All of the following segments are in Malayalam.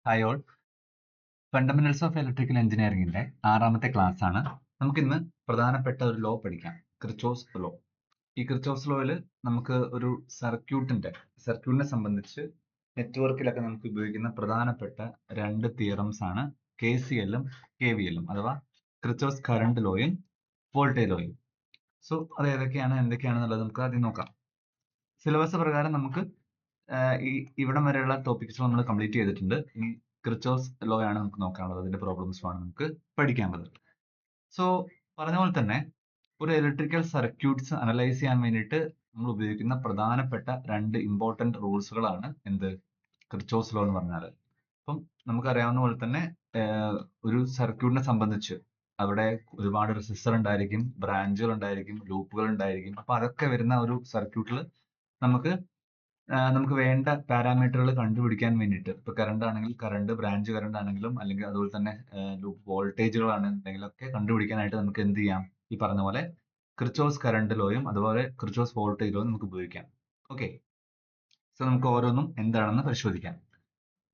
Hi all. Fundamentals of electrical എഞ്ചിനീയറിംഗിന്റെ 6ാമത്തെ ക്ലാസ് ആണ്. നമുക്കിന്ന് പ്രധാനപ്പെട്ട ഒരു ലോ പഠിക്കാം, ക്രിച്ചോസ് ലോ. ഈ ക്രിച്ചോസ് ലോയിൽ നമുക്ക് ഒരു സർക്യൂട്ടിനെ സംബന്ധിച്ച് നെറ്റ്വർക്കിലൊക്കെ നമുക്ക് ഉപയോഗിക്കുന്ന പ്രധാനപ്പെട്ട രണ്ട് തിയറംസ് ആണ് KCLഉം KVLഉം, അഥവാ ക്രിച്ചോസ് കറണ്ട് ലോയും വോൾട്ടേജ് ലോയും. സോ അത് എന്തൊക്കെയാണെന്നുള്ളത് നമുക്ക് ആദ്യം നോക്കാം. സിലബസ് പ്രകാരം നമുക്ക് ഇവിടം വരെയുള്ള ടോപ്പിക്സ് നമ്മൾ കംപ്ലീറ്റ് ചെയ്തിട്ടുണ്ട്. ഇനി ക്രിച്ചോസ് ലോ ആണ് നമുക്ക് നോക്കാനുള്ളത്, അതിന്റെ പ്രോബ്ലംസ് ആണ് നമുക്ക് പഠിക്കാനുള്ളത്. സോ പറഞ്ഞ പോലെ തന്നെ ഒരു ഇലക്ട്രിക്കൽ സർക്യൂട്ട്സ് അനലൈസ് ചെയ്യാൻ വേണ്ടിയിട്ട് നമ്മൾ ഉപയോഗിക്കുന്ന പ്രധാനപ്പെട്ട രണ്ട് ഇമ്പോർട്ടന്റ് റൂൾസുകളാണ് ക്രിച്ചോസ് ലോ എന്ന് പറഞ്ഞാൽ. അപ്പം നമുക്കറിയാവുന്ന പോലെ തന്നെ ഒരു സർക്യൂട്ടിനെ സംബന്ധിച്ച് അവിടെ ഒരുപാട് റെസിസ്റ്റർ ഉണ്ടായിരിക്കും, ബ്രാഞ്ചുകൾ ഉണ്ടായിരിക്കും, ലൂപ്പുകൾ ഉണ്ടായിരിക്കും. അപ്പൊ അതൊക്കെ വരുന്ന ഒരു സർക്യൂട്ടിൽ നമുക്ക് വേണ്ട പാരാമീറ്ററുകൾ കണ്ടുപിടിക്കാൻ വേണ്ടിയിട്ട്, ഇപ്പൊ കറണ്ട് ആണെങ്കിൽ കറണ്ട്, ബ്രാഞ്ച് കറണ്ട് ആണെങ്കിലും, അല്ലെങ്കിൽ അതുപോലെ തന്നെ ലൂപ്പ് വോൾട്ടേജുകൾ ആണെന്നുണ്ടെങ്കിലൊക്കെ കണ്ടുപിടിക്കാനായിട്ട് നമുക്ക് എന്ത് ചെയ്യാം, ഈ പറഞ്ഞ പോലെ ക്രിച്ചോസ് കറണ്ട് ലോയും അതുപോലെ ക്രിച്ചോസ് വോൾട്ടേജ് ലോയും നമുക്ക് ഉപയോഗിക്കാം. ഓക്കെ, സോ നമുക്ക് ഓരോന്നും എന്താണെന്ന് പരിശോധിക്കാം.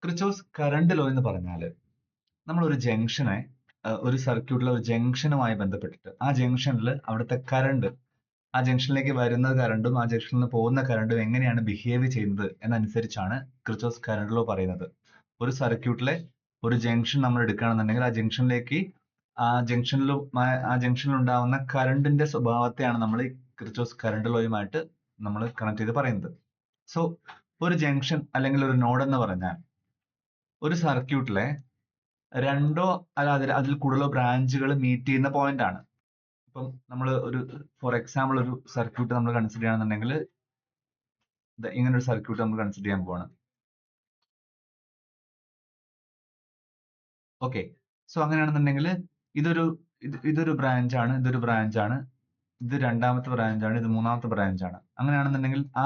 ക്രിച്ചോസ് കറണ്ട് ലോ എന്ന് പറഞ്ഞാൽ നമ്മൾ ഒരു ജംഗ്ഷനെ, ഒരു സർക്യൂട്ടിലെ ഒരു ജംഗ്ഷനുമായി ബന്ധപ്പെട്ടിട്ട് ആ ജംഗ്ഷനിൽ അവിടുത്തെ കറണ്ട്, ആ ജംഗ്ഷനിലേക്ക് വരുന്ന കറണ്ടും ആ ജംഗ്ഷനിൽ പോകുന്ന കറണ്ടും എങ്ങനെയാണ് ബിഹേവ് ചെയ്യുന്നത് എന്നനുസരിച്ചാണ് ക്രിച്ചോസ് കറണ്ട് ലോ പറയുന്നത്. ഒരു സർക്യൂട്ടിലെ ഒരു ജംഗ്ഷൻ നമ്മൾ എടുക്കുകയാണെന്നുണ്ടെങ്കിൽ ആ ജംഗ്ഷനിൽ ഉണ്ടാവുന്ന കറണ്ടിന്റെ സ്വഭാവത്തെയാണ് നമ്മൾ ഈ ക്രിച്ചോസ് കറണ്ട് ലോയുമായിട്ട് നമ്മൾ കണക്ട് ചെയ്ത് പറയുന്നത്. സോ ഒരു ജംഗ്ഷൻ അല്ലെങ്കിൽ ഒരു നോഡ് എന്ന് പറഞ്ഞാൽ ഒരു സർക്യൂട്ടിലെ രണ്ടോ അല്ല അതിൽ കൂടുതലോ ബ്രാഞ്ചുകൾ മീറ്റ് ചെയ്യുന്ന പോയിന്റ് ആണ്. ഇപ്പം നമ്മൾ ഫോർ എക്സാമ്പിൾ ഒരു സർക്യൂട്ട് നമ്മൾ കൺസിഡർ ചെയ്യുകയാണെന്നുണ്ടെങ്കിൽ ഇങ്ങനെ ഒരു സർക്യൂട്ട് നമ്മൾ കൺസിഡർ ചെയ്യാൻ പോവാണ്. ഓക്കെ, സോ അങ്ങനെയാണെന്നുണ്ടെങ്കിൽ ഇതൊരു ബ്രാഞ്ച് ആണ്, ഇത് രണ്ടാമത്തെ ബ്രാഞ്ച് ആണ്, ഇത് മൂന്നാമത്തെ ബ്രാഞ്ച് ആണ്. അങ്ങനെയാണെന്നുണ്ടെങ്കിൽ ആ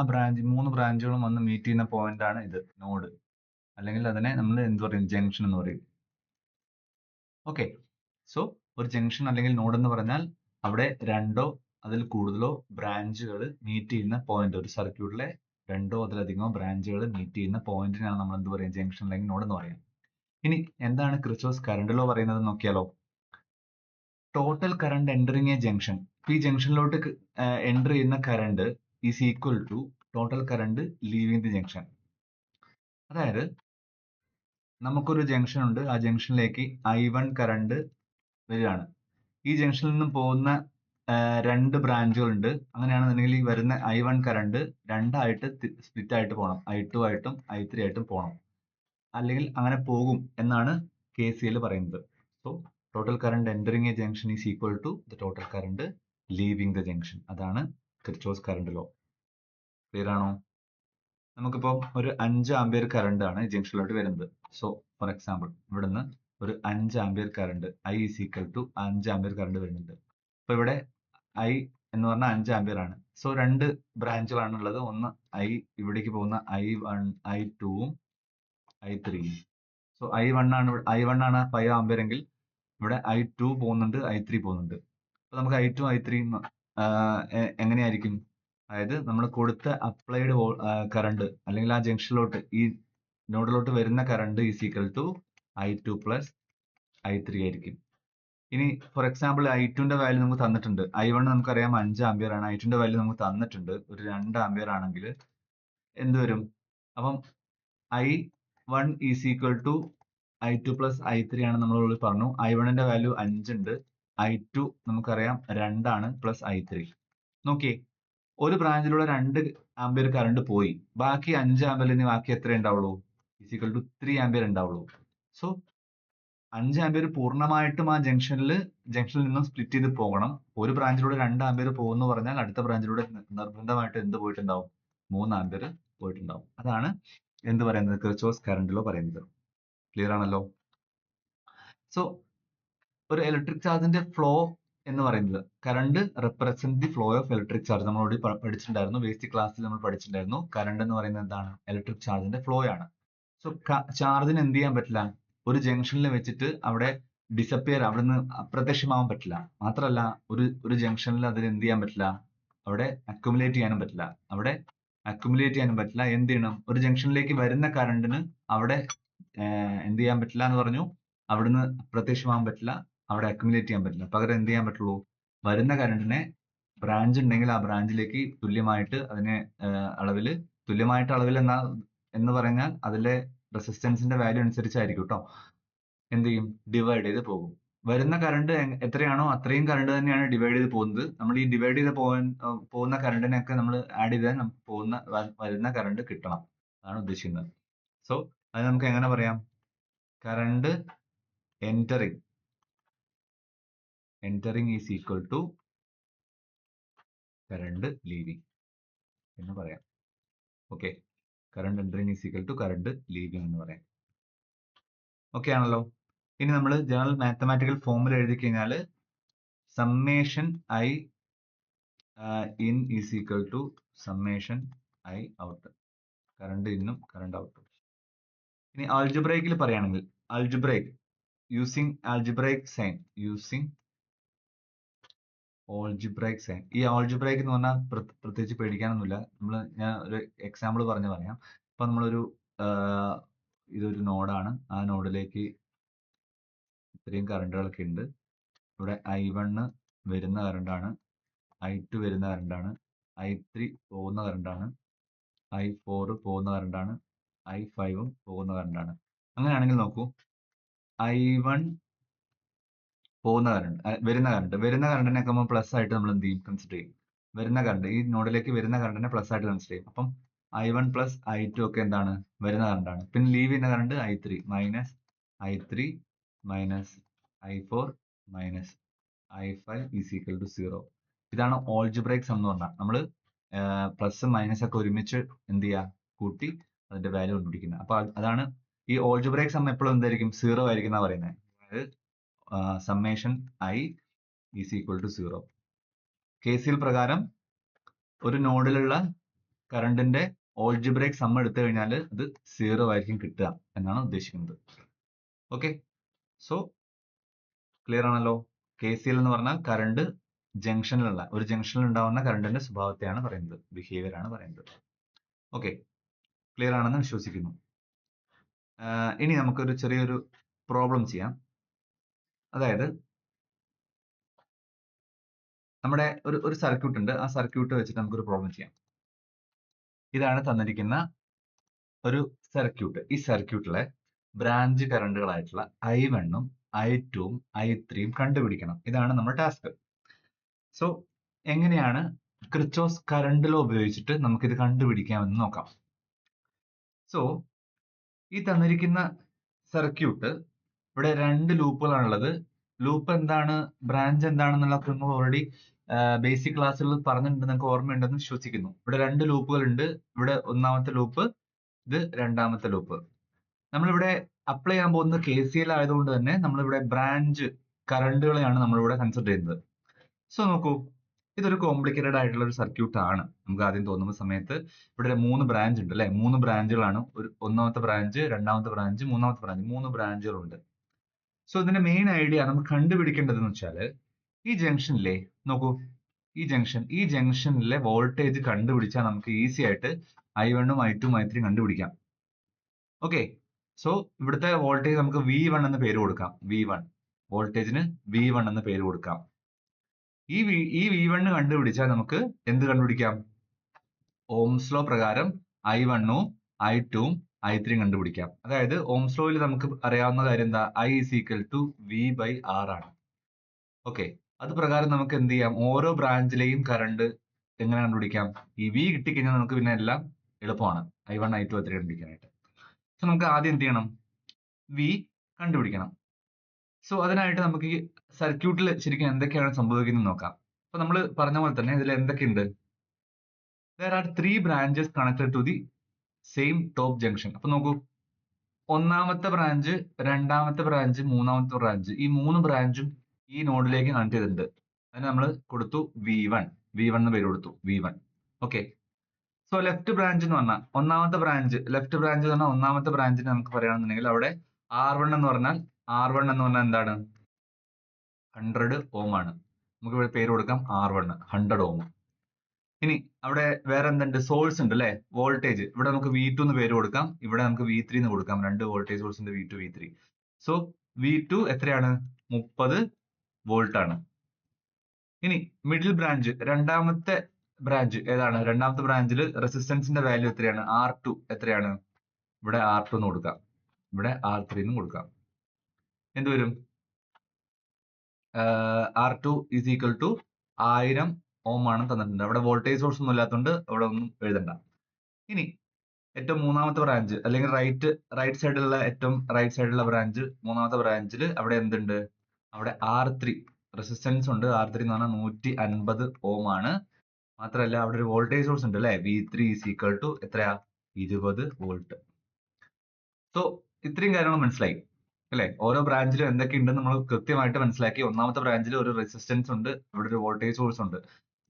മൂന്ന് ബ്രാഞ്ചുകളും വന്ന് മീറ്റ് ചെയ്യുന്ന പോയിന്റ് ആണ് ഇത് നോഡ്, അല്ലെങ്കിൽ അതിനെ നമ്മൾ എന്ത് പറയും, ജംഗ്ഷൻ എന്ന് പറയും. ഓക്കെ, സോ ഒരു ജംഗ്ഷൻ അല്ലെങ്കിൽ നോഡ് എന്ന് പറഞ്ഞാൽ അവിടെ രണ്ടോ അതിൽ കൂടുതലോ ബ്രാഞ്ചുകൾ മീറ്റ് ചെയ്യുന്ന പോയിന്റ്, ഒരു സർക്യൂട്ടിലെ രണ്ടോ അതിലധികമോ ബ്രാഞ്ചുകൾ മീറ്റ് ചെയ്യുന്ന പോയിന്റിനാണ് നമ്മൾ എന്ത് പറയും, ജംഗ്ഷൻ അല്ലെങ്കിൽ നോഡ് എന്ന് പറയാം. ഇനി എന്താണ് ക്രിച്ചോസ് കറണ്ട് ലോ പറയുന്നത് നോക്കിയാലോ. Total current entering a junction, ഈ ജംഗ്ഷനിലോട്ട് എൻ്റർ ചെയ്യുന്ന current is equal to total current leaving the junction. അതായത് നമുക്കൊരു ജംഗ്ഷൻ ഉണ്ട്, ആ ജംഗ്ഷനിലേക്ക് I1 കറണ്ട് വരികയാണ്. ഈ ജംഗ്ഷനിൽ നിന്നും പോകുന്ന രണ്ട് ബ്രാഞ്ചുകൾ ഉണ്ട്. അങ്ങനെയാണെന്നുണ്ടെങ്കിൽ ഈ വരുന്ന I1 കറണ്ട് രണ്ടായിട്ട് സ്പ്ലിറ്റ് ആയിട്ട് പോകണം, I2 ആയിട്ടും I3 ആയിട്ടും പോകണം, അല്ലെങ്കിൽ അങ്ങനെ പോകും എന്നാണ് KCL പറയുന്നത്. So total current entering a junction is equal to the total current leaving the junction. അതാണ് ക്രിച്ചോസ് കറണ്ട് ലോ. ക്ലിയർ ആണോ? നമുക്കിപ്പോൾ ഒരു 5 ആംപിയർ കറണ്ട് ആണ് ഈ ജംഗ്ഷനിലോട്ട് വരുന്നത്. സോ ഫോർ എക്സാമ്പിൾ ഇവിടുന്ന് ഒരു 5 ampere current I is equal to 5 ampere current വരുന്നുണ്ട്. അപ്പൊ ഇവിടെ I എന്ന് പറഞ്ഞാൽ 5 ആംപിയർ ആണ്. സോ രണ്ട് ബ്രാഞ്ചുകളാണ് ഉള്ളത്. ഒന്ന് ഇവിടേക്ക് പോകുന്ന I1 I2ഉം I3ഉം. സോ I1 ആണ് 5 ആംപിയർ എങ്കിൽ ഇവിടെ I2 പോകുന്നുണ്ട്, I3 പോകുന്നുണ്ട്. അപ്പൊ നമുക്ക് I2 I3 എങ്ങനെയായിരിക്കും, അതായത് നമ്മൾ കൊടുത്ത അപ്ലൈഡ് കറണ്ട് അല്ലെങ്കിൽ ആ ജംഗ്ഷനിലോട്ട് ഈ നോഡിലോട്ട് വരുന്ന current is equal to I2 plus I3 ആയിരിക്കും. ഇനി ഫോർ എക്സാമ്പിൾ I2ന്റെ വാല്യൂ നമുക്ക് തന്നിട്ടുണ്ട്. I1 നമുക്കറിയാം 5 ആംപിയർ ആണ്. I2ന്റെ വാല്യൂ നമുക്ക് തന്നിട്ടുണ്ട് ഒരു 2 ആംപിയർ ആണെങ്കിൽ എന്ത് വരും? അപ്പം I1 is equal to I2 plus I3 ആണ് നമ്മൾ പറഞ്ഞു. I1ന്റെ വാല്യൂ 5 ഉണ്ട്, I2 നമുക്കറിയാം 2 ആണ്, പ്ലസ് I3. നോക്കിയേ, ഒരു ബ്രാഞ്ചിലൂടെ 2 ആംപിയർ കറണ്ട് പോയി, ബാക്കി 5 ആംപിയറിന് ബാക്കി എത്ര ഉണ്ടാവുള്ളൂ? ഈസ് ഈക്വൽ ടു 3 ആംപിയർ ഉണ്ടാവുള്ളൂ. സോ 5 ആംപിയർ പൂർണ്ണമായിട്ടും ആ ജംഗ്ഷനിൽ നിന്നും സ്പ്ലിറ്റ് ചെയ്ത് പോകണം. ഒരു ബ്രാഞ്ചിലൂടെ 2 ആംപിയർ പോകുന്നു പറഞ്ഞാൽ അടുത്ത ബ്രാഞ്ചിലൂടെ നിർബന്ധമായിട്ട് എന്ത് പോയിട്ടുണ്ടാവും? 3 ആംപിയർ പോയിട്ടുണ്ടാവും. അതാണ് എന്ത് പറയുന്നത്, ക്രിച്ചോസ് കറണ്ട് ലോ പറയുന്നത്. ക്ലിയർ ആണല്ലോ? സോ ഒരു ഇലക്ട്രിക് ചാർജിന്റെ ഫ്ലോ എന്ന് പറയുന്നത്, current represent the flow of electric charge. നമ്മൾ ഓൾറെഡി പഠിച്ചിട്ടുണ്ടായിരുന്നു, ബേസിക് ക്ലാസ്സിൽ നമ്മൾ പഠിച്ചിട്ടുണ്ടായിരുന്നു. കറണ്ട് എന്ന് പറയുന്നത് എന്താണ്? ഇലക്ട്രിക് ചാർജിന്റെ ഫ്ലോ ആണ്. സോ ചാർജിന് എന്ത് ചെയ്യാൻ പറ്റില്ല, ഒരു ജംഗ്ഷനിൽ വെച്ചിട്ട് അവിടെ ഡിസപ്പിയർ, അവിടുന്ന് അപ്രത്യക്ഷമാവാൻ പറ്റില്ല. മാത്രമല്ല ഒരു ജംഗ്ഷനിൽ അതിന് എന്ത് ചെയ്യാൻ പറ്റില്ല, അവിടെ അക്യുമുലേറ്റ് ചെയ്യാനും പറ്റില്ല. എന്ത് ചെയ്യണം, ഒരു ജംഗ്ഷനിലേക്ക് വരുന്ന കറണ്ടിന് അവിടെ എന്ത് ചെയ്യാൻ പറ്റില്ല എന്ന് പറഞ്ഞു, അവിടുന്ന് അപ്രത്യക്ഷമാകാൻ പറ്റില്ല, അവിടെ അക്യുമുലേറ്റ് ചെയ്യാൻ പറ്റില്ല. പകരം എന്ത് ചെയ്യാൻ പറ്റുള്ളൂ, വരുന്ന കറണ്ടിനെ ബ്രാഞ്ച് ഉണ്ടെങ്കിൽ ആ ബ്രാഞ്ചിലേക്ക് തുല്യമായിട്ട് അതിനെ അളവിൽ തുല്യമായിട്ട് അളവിൽ എന്ന് പറഞ്ഞാൽ അതിലെ റെസിസ്റ്റൻസിന്റെ വാല്യൂ അനുസരിച്ചായിരിക്കും കേട്ടോ, എന്ത് ചെയ്യും, ഡിവൈഡ് ചെയ്ത് പോകും. വരുന്ന കറണ്ട് എത്രയാണോ അത്രയും കറണ്ട് തന്നെയാണ് ഡിവൈഡ് ചെയ്ത് പോകുന്നത്. നമ്മൾ ഈ ഡിവൈഡ് ചെയ്ത് പോകുന്ന കറണ്ടിനെയൊക്കെ നമ്മൾ ആഡ് ചെയ്താൽ നമുക്ക് വരുന്ന കറണ്ട് കിട്ടണം, അതാണ് ഉദ്ദേശിക്കുന്നത്. സോ അത് നമുക്ക് എങ്ങനെ പറയാം, current entering is equal to current leaving എന്ന് പറയാം. Okay, current entering is equal to current leaving എന്ന് പറയാം. ഓക്കെ ആണല്ലോ. ഇനി നമ്മൾ ജനറൽ മാത്തമാറ്റിക്കൽ ഫോമുല എഴുതി കഴിഞ്ഞാൽ summation I in is equal to summation I out, current ഇന്നും കറണ്ട് ഔട്ടും. ഇനി ആൾജിബ്രൈക്കിൽ പറയുകയാണെങ്കിൽ യൂസിങ് ആൾജിബ്രൈക് സൈൻ ഈ ആൾജിബ്രൈക്ക് എന്ന് പറഞ്ഞാൽ പ്രത്യേകിച്ച് പേടിക്കാനൊന്നുമില്ല. ഞാൻ ഒരു എക്സാമ്പിൾ പറഞ്ഞു പറയാം. ഇപ്പൊ നമ്മളൊരു ഇതൊരു നോഡാണ്, ആ നോഡിലേക്ക് ഇത്രയും കറണ്ടുകളൊക്കെ ഉണ്ട്. ഇവിടെ I1 വരുന്ന കറണ്ടാണ്, I2 വരുന്ന കറണ്ടാണ്, I3 പോകുന്ന കറണ്ടാണ്, I4 പോകുന്ന കറണ്ടാണ്, I5 പോകുന്ന കറണ്ടാണ്. അങ്ങനെയാണെങ്കിൽ നോക്കൂ, I1 വരുന്ന കറണ്ടിനൊക്കെ നമ്മൾ പ്ലസ് ആയിട്ട് നമ്മൾ എന്ത് ചെയ്യും, കൺസിഡർ ചെയ്യും. വരുന്ന കറണ്ട്, ഈ നോഡിലേക്ക് വരുന്ന കറണ്ടിനെ പ്ലസ് ആയിട്ട് കൺസിഡർ ചെയ്യും. അപ്പം I1 പ്ലസ് I2 ഒക്കെ എന്താണ്, വരുന്ന കറണ്ടാണ്. പിന്നെ ലീവ് ചെയ്യുന്ന current I3 minus I4 minus I5 is equal to 0. ഇതാണ് ഓൾജിബ്രൈക് സം എന്ന് പറഞ്ഞാൽ. നമ്മൾ പ്ലസ് മൈനസ് ഒക്കെ ഒരുമിച്ച് എന്ത് ചെയ്യുക, കൂട്ടി അതിന്റെ വാല്യൂ കണ്ടുപിടിക്കുന്നത്. അപ്പൊ അതാണ് ഈ ഓൾജിബ്രൈക് സം എപ്പോഴും എന്തായിരിക്കും, 0 ആയിരിക്കും എന്നാ പറയുന്നത്. അതായത് summation I is equal to 0. KCL പ്രകാരം ഒരു നോഡിലുള്ള കറണ്ടിന്റെ ഓൾജിബ്രൈക് സം എടുത്തു കഴിഞ്ഞാൽ അത് 0 ആയിരിക്കും കിട്ടുക എന്നാണ് ഉദ്ദേശിക്കുന്നത്. ഓക്കെ, സോ ക്ലിയർ ആണല്ലോ. KCL എന്ന് പറഞ്ഞാൽ കറണ്ട് ഒരു ജംഗ്ഷനിൽ ഉണ്ടാവുന്ന കറണ്ടിന്റെ സ്വഭാവത്തെയാണ് പറയുന്നത്, ബിഹേവിയർ ആണ് പറയുന്നത്. ഓക്കെ, ക്ലിയർ ആണെന്ന് വിശ്വസിക്കുന്നു. ഇനി നമുക്കൊരു ചെറിയൊരു പ്രോബ്ലം ചെയ്യാം. അതായത് നമ്മുടെ ഒരു സർക്യൂട്ട് ഉണ്ട്, ആ സർക്യൂട്ട് വെച്ചിട്ട് നമുക്കൊരു പ്രോബ്ലം ചെയ്യാം. ഇതാണ് തന്നിരിക്കുന്ന ഒരു സർക്യൂട്ട്. ഈ സർക്യൂട്ടിലെ ബ്രാഞ്ച് കറണ്ടുകളായിട്ടുള്ള I1 I2 I3 കണ്ടുപിടിക്കണം. ഇതാണ് നമ്മുടെ ടാസ്ക്. സോ എങ്ങനെയാണ് കിർച്ചോസ് കറണ്ട് ലോ ഉപയോഗിച്ചിട്ട് നമുക്കിത് കണ്ടുപിടിക്കാമെന്ന് നോക്കാം. സോ ഈ തന്നിരിക്കുന്ന സർക്യൂട്ട്, ഇവിടെ 2 ലൂപ്പുകളാണുള്ളത്. ലൂപ്പ് എന്താണ്, ബ്രാഞ്ച് എന്താണെന്നുള്ളതൊക്കെ നമ്മൾ ഓൾറെഡി ബേസിക് ക്ലാസ്സിൽ പറഞ്ഞിട്ടുണ്ട്, നിങ്ങൾക്ക് ഓർമ്മയുണ്ടെന്ന് വിശ്വസിക്കുന്നു. ഇവിടെ 2 ലൂപ്പുകൾ ഉണ്ട്. ഇവിടെ ഒന്നാമത്തെ ലൂപ്പ്, ഇത് രണ്ടാമത്തെ ലൂപ്പ്. നമ്മളിവിടെ അപ്ലൈ ചെയ്യാൻ പോകുന്നത് KCL ആയതുകൊണ്ട് തന്നെ നമ്മളിവിടെ ബ്രാഞ്ച് കറണ്ടുകളെയാണ് നമ്മളിവിടെ കൺസിഡർ ചെയ്യുന്നത്. സോ നോക്കൂ, ഇതൊരു കോംപ്ലിക്കേറ്റഡ് ആയിട്ടുള്ള ഒരു സർക്യൂട്ട് ആണ്. നമുക്ക് ആദ്യം തോന്നുന്ന സമയത്ത് ഇവിടെ 3 ബ്രാഞ്ച് ഉണ്ട് അല്ലെ, 3 ബ്രാഞ്ചുകളാണ്. ഒന്നാമത്തെ ബ്രാഞ്ച്, രണ്ടാമത്തെ ബ്രാഞ്ച്, മൂന്നാമത്തെ ബ്രാഞ്ച്, 3 ബ്രാഞ്ചുകളുണ്ട്. സോ ഇതിന്റെ മെയിൻ ഐഡിയ നമുക്ക് കണ്ടുപിടിക്കേണ്ടതെന്ന് വെച്ചാൽ, ഈ ജംഗ്ഷനിലെ നോക്കൂ, ഈ ജംഗ്ഷനിലെ വോൾട്ടേജ് കണ്ടുപിടിച്ചാൽ നമുക്ക് ഈസി ആയിട്ട് I1 I2 I3 കണ്ടുപിടിക്കാം. ഓക്കെ, സോ ഇവിടുത്തെ വോൾട്ടേജ് നമുക്ക് V1 എന്ന് പേര് കൊടുക്കാം. വോൾട്ടേജിന് V1 എന്ന് പേര് കൊടുക്കാം. ഈ V1 കണ്ടുപിടിച്ചാൽ നമുക്ക് എന്ത് കണ്ടുപിടിക്കാം, ഓംസ് ലോ പ്രകാരം I1 I2 I3 കണ്ടുപിടിക്കാം. അതായത് ഓംസ് ലോയിൽ നമുക്ക് അറിയാവുന്ന കാര്യം എന്താ, I is equal to V/R ആണ്. ഓക്കെ, അത് പ്രകാരം നമുക്ക് എന്ത് ചെയ്യാം, ഓരോ ബ്രാഞ്ചിലെയും കറണ്ട് എങ്ങനെ കണ്ടുപിടിക്കാം, ഈ V കിട്ടിക്കഴിഞ്ഞാൽ നമുക്ക് പിന്നെ എല്ലാം എളുപ്പമാണ്, I1 I2 I3 കണ്ടുപിടിക്കാനായിട്ട്. സോ നമുക്ക് ആദ്യം എന്ത് ചെയ്യണം, V കണ്ടുപിടിക്കണം. സോ അതിനായിട്ട് നമുക്ക് ഈ സർക്യൂട്ടിൽ ശരിക്കും എന്തൊക്കെയാണ് സംഭവിക്കുന്നത് നോക്കാം. അപ്പൊ നമ്മൾ പറഞ്ഞ പോലെ തന്നെ ഇതിൽ എന്തൊക്കെയുണ്ട്, there are 3 branches connected to the same top junction. അപ്പൊ നോക്കൂ, ഒന്നാമത്തെ ബ്രാഞ്ച്, രണ്ടാമത്തെ ബ്രാഞ്ച്, മൂന്നാമത്തെ ബ്രാഞ്ച്, ഈ 3 ബ്രാഞ്ചും ഈ നോഡിലേക്ക് കണക്ട് ചെയ്തിട്ടുണ്ട്. അതിന് നമ്മൾ കൊടുത്തു V1 എന്ന് പേര് കൊടുത്തു, V1. Okay, so left branch എന്ന് പറഞ്ഞാൽ ഒന്നാമത്തെ ബ്രാഞ്ച്, ലെഫ്റ്റ് ബ്രാഞ്ച് എന്ന് പറഞ്ഞാൽ ഒന്നാമത്തെ ബ്രാഞ്ചിന് നമുക്ക് പറയുകയാണെന്നുണ്ടെങ്കിൽ അവിടെ R1 എന്ന് പറഞ്ഞാൽ എന്താണ്, 100 ഓം ആണ്. നമുക്ക് ഇവിടെ പേര് കൊടുക്കാം R1, 100 ഓം. ഇനി അവിടെ വേറെ എന്തുണ്ട്? സോഴ്സ് ഉണ്ട് അല്ലേ? വോൾട്ടേജ്. ഇവിടെ നമുക്ക് V2 എന്ന് പേര് കൊടുക്കാം. ഇവിടെ നമുക്ക് V3 എന്ന് കൊടുക്കാം. രണ്ട് വോൾട്ടേജ് സോഴ്സ് ഉണ്ട്, V2, V3. സോ V2 എത്രയാണ്? 30 വോൾട്ട് ആണ്. ഇനി മിഡിൽ ബ്രാഞ്ച്, രണ്ടാമത്തെ ബ്രാഞ്ച് ഏതാണ്? രണ്ടാമത്തെ ബ്രാഞ്ചിൽ റെസിസ്റ്റൻസിന്റെ വാല്യൂ എത്രയാണ്? R2 എത്രയാണ്? ഇവിടെ R2 എന്ന് കൊടുക്കാം, ഇവിടെ R3 എന്ന് കൊടുക്കാം. എന്ത് വരും? R2 ഈസ് ഈക്വൽ ടു 1000 ഓം ആണ് തന്നിട്ടുണ്ട്. അവിടെ വോൾട്ടേജ് സോഴ്സ് ഒന്നും ഇല്ലാത്തതുകൊണ്ട് അവിടെ ഒന്നും എഴുതണ്ട. ഇനി ഏറ്റവും മൂന്നാമത്തെ ബ്രാഞ്ച്, അല്ലെങ്കിൽ റൈറ്റ് സൈഡിലുള്ള ഏറ്റവും റൈറ്റ് സൈഡിലുള്ള ബ്രാഞ്ച്, മൂന്നാമത്തെ ബ്രാഞ്ചിൽ അവിടെ എന്തുണ്ട്? അവിടെ R3 റെസിസ്റ്റൻസ് ഉണ്ട്. R3 എന്ന് പറഞ്ഞാൽ 150 ഓം ആണ്. മാത്രമല്ല അവിടെ ഒരു വോൾട്ടേജ് സോഴ്സ് ഉണ്ട് അല്ലെ? V3 ഈസ് ഈക്വൽ ടു എത്രയാ? 20 വോൾട്ട്. സോ ഇത്രയും കാര്യങ്ങൾ മനസ്സിലായി അല്ലെ? ഓരോ ബ്രാഞ്ചിലും എന്തൊക്കെ ഉണ്ടെന്ന് നമ്മൾ കൃത്യമായിട്ട് മനസ്സിലാക്കി. ഒന്നാമത്തെ ബ്രാഞ്ചിൽ ഒരു റെസിസ്റ്റൻസ് ഉണ്ട്, അവിടെ ഒരു വോൾട്ടേജ് സോഴ്സ് ഉണ്ട്.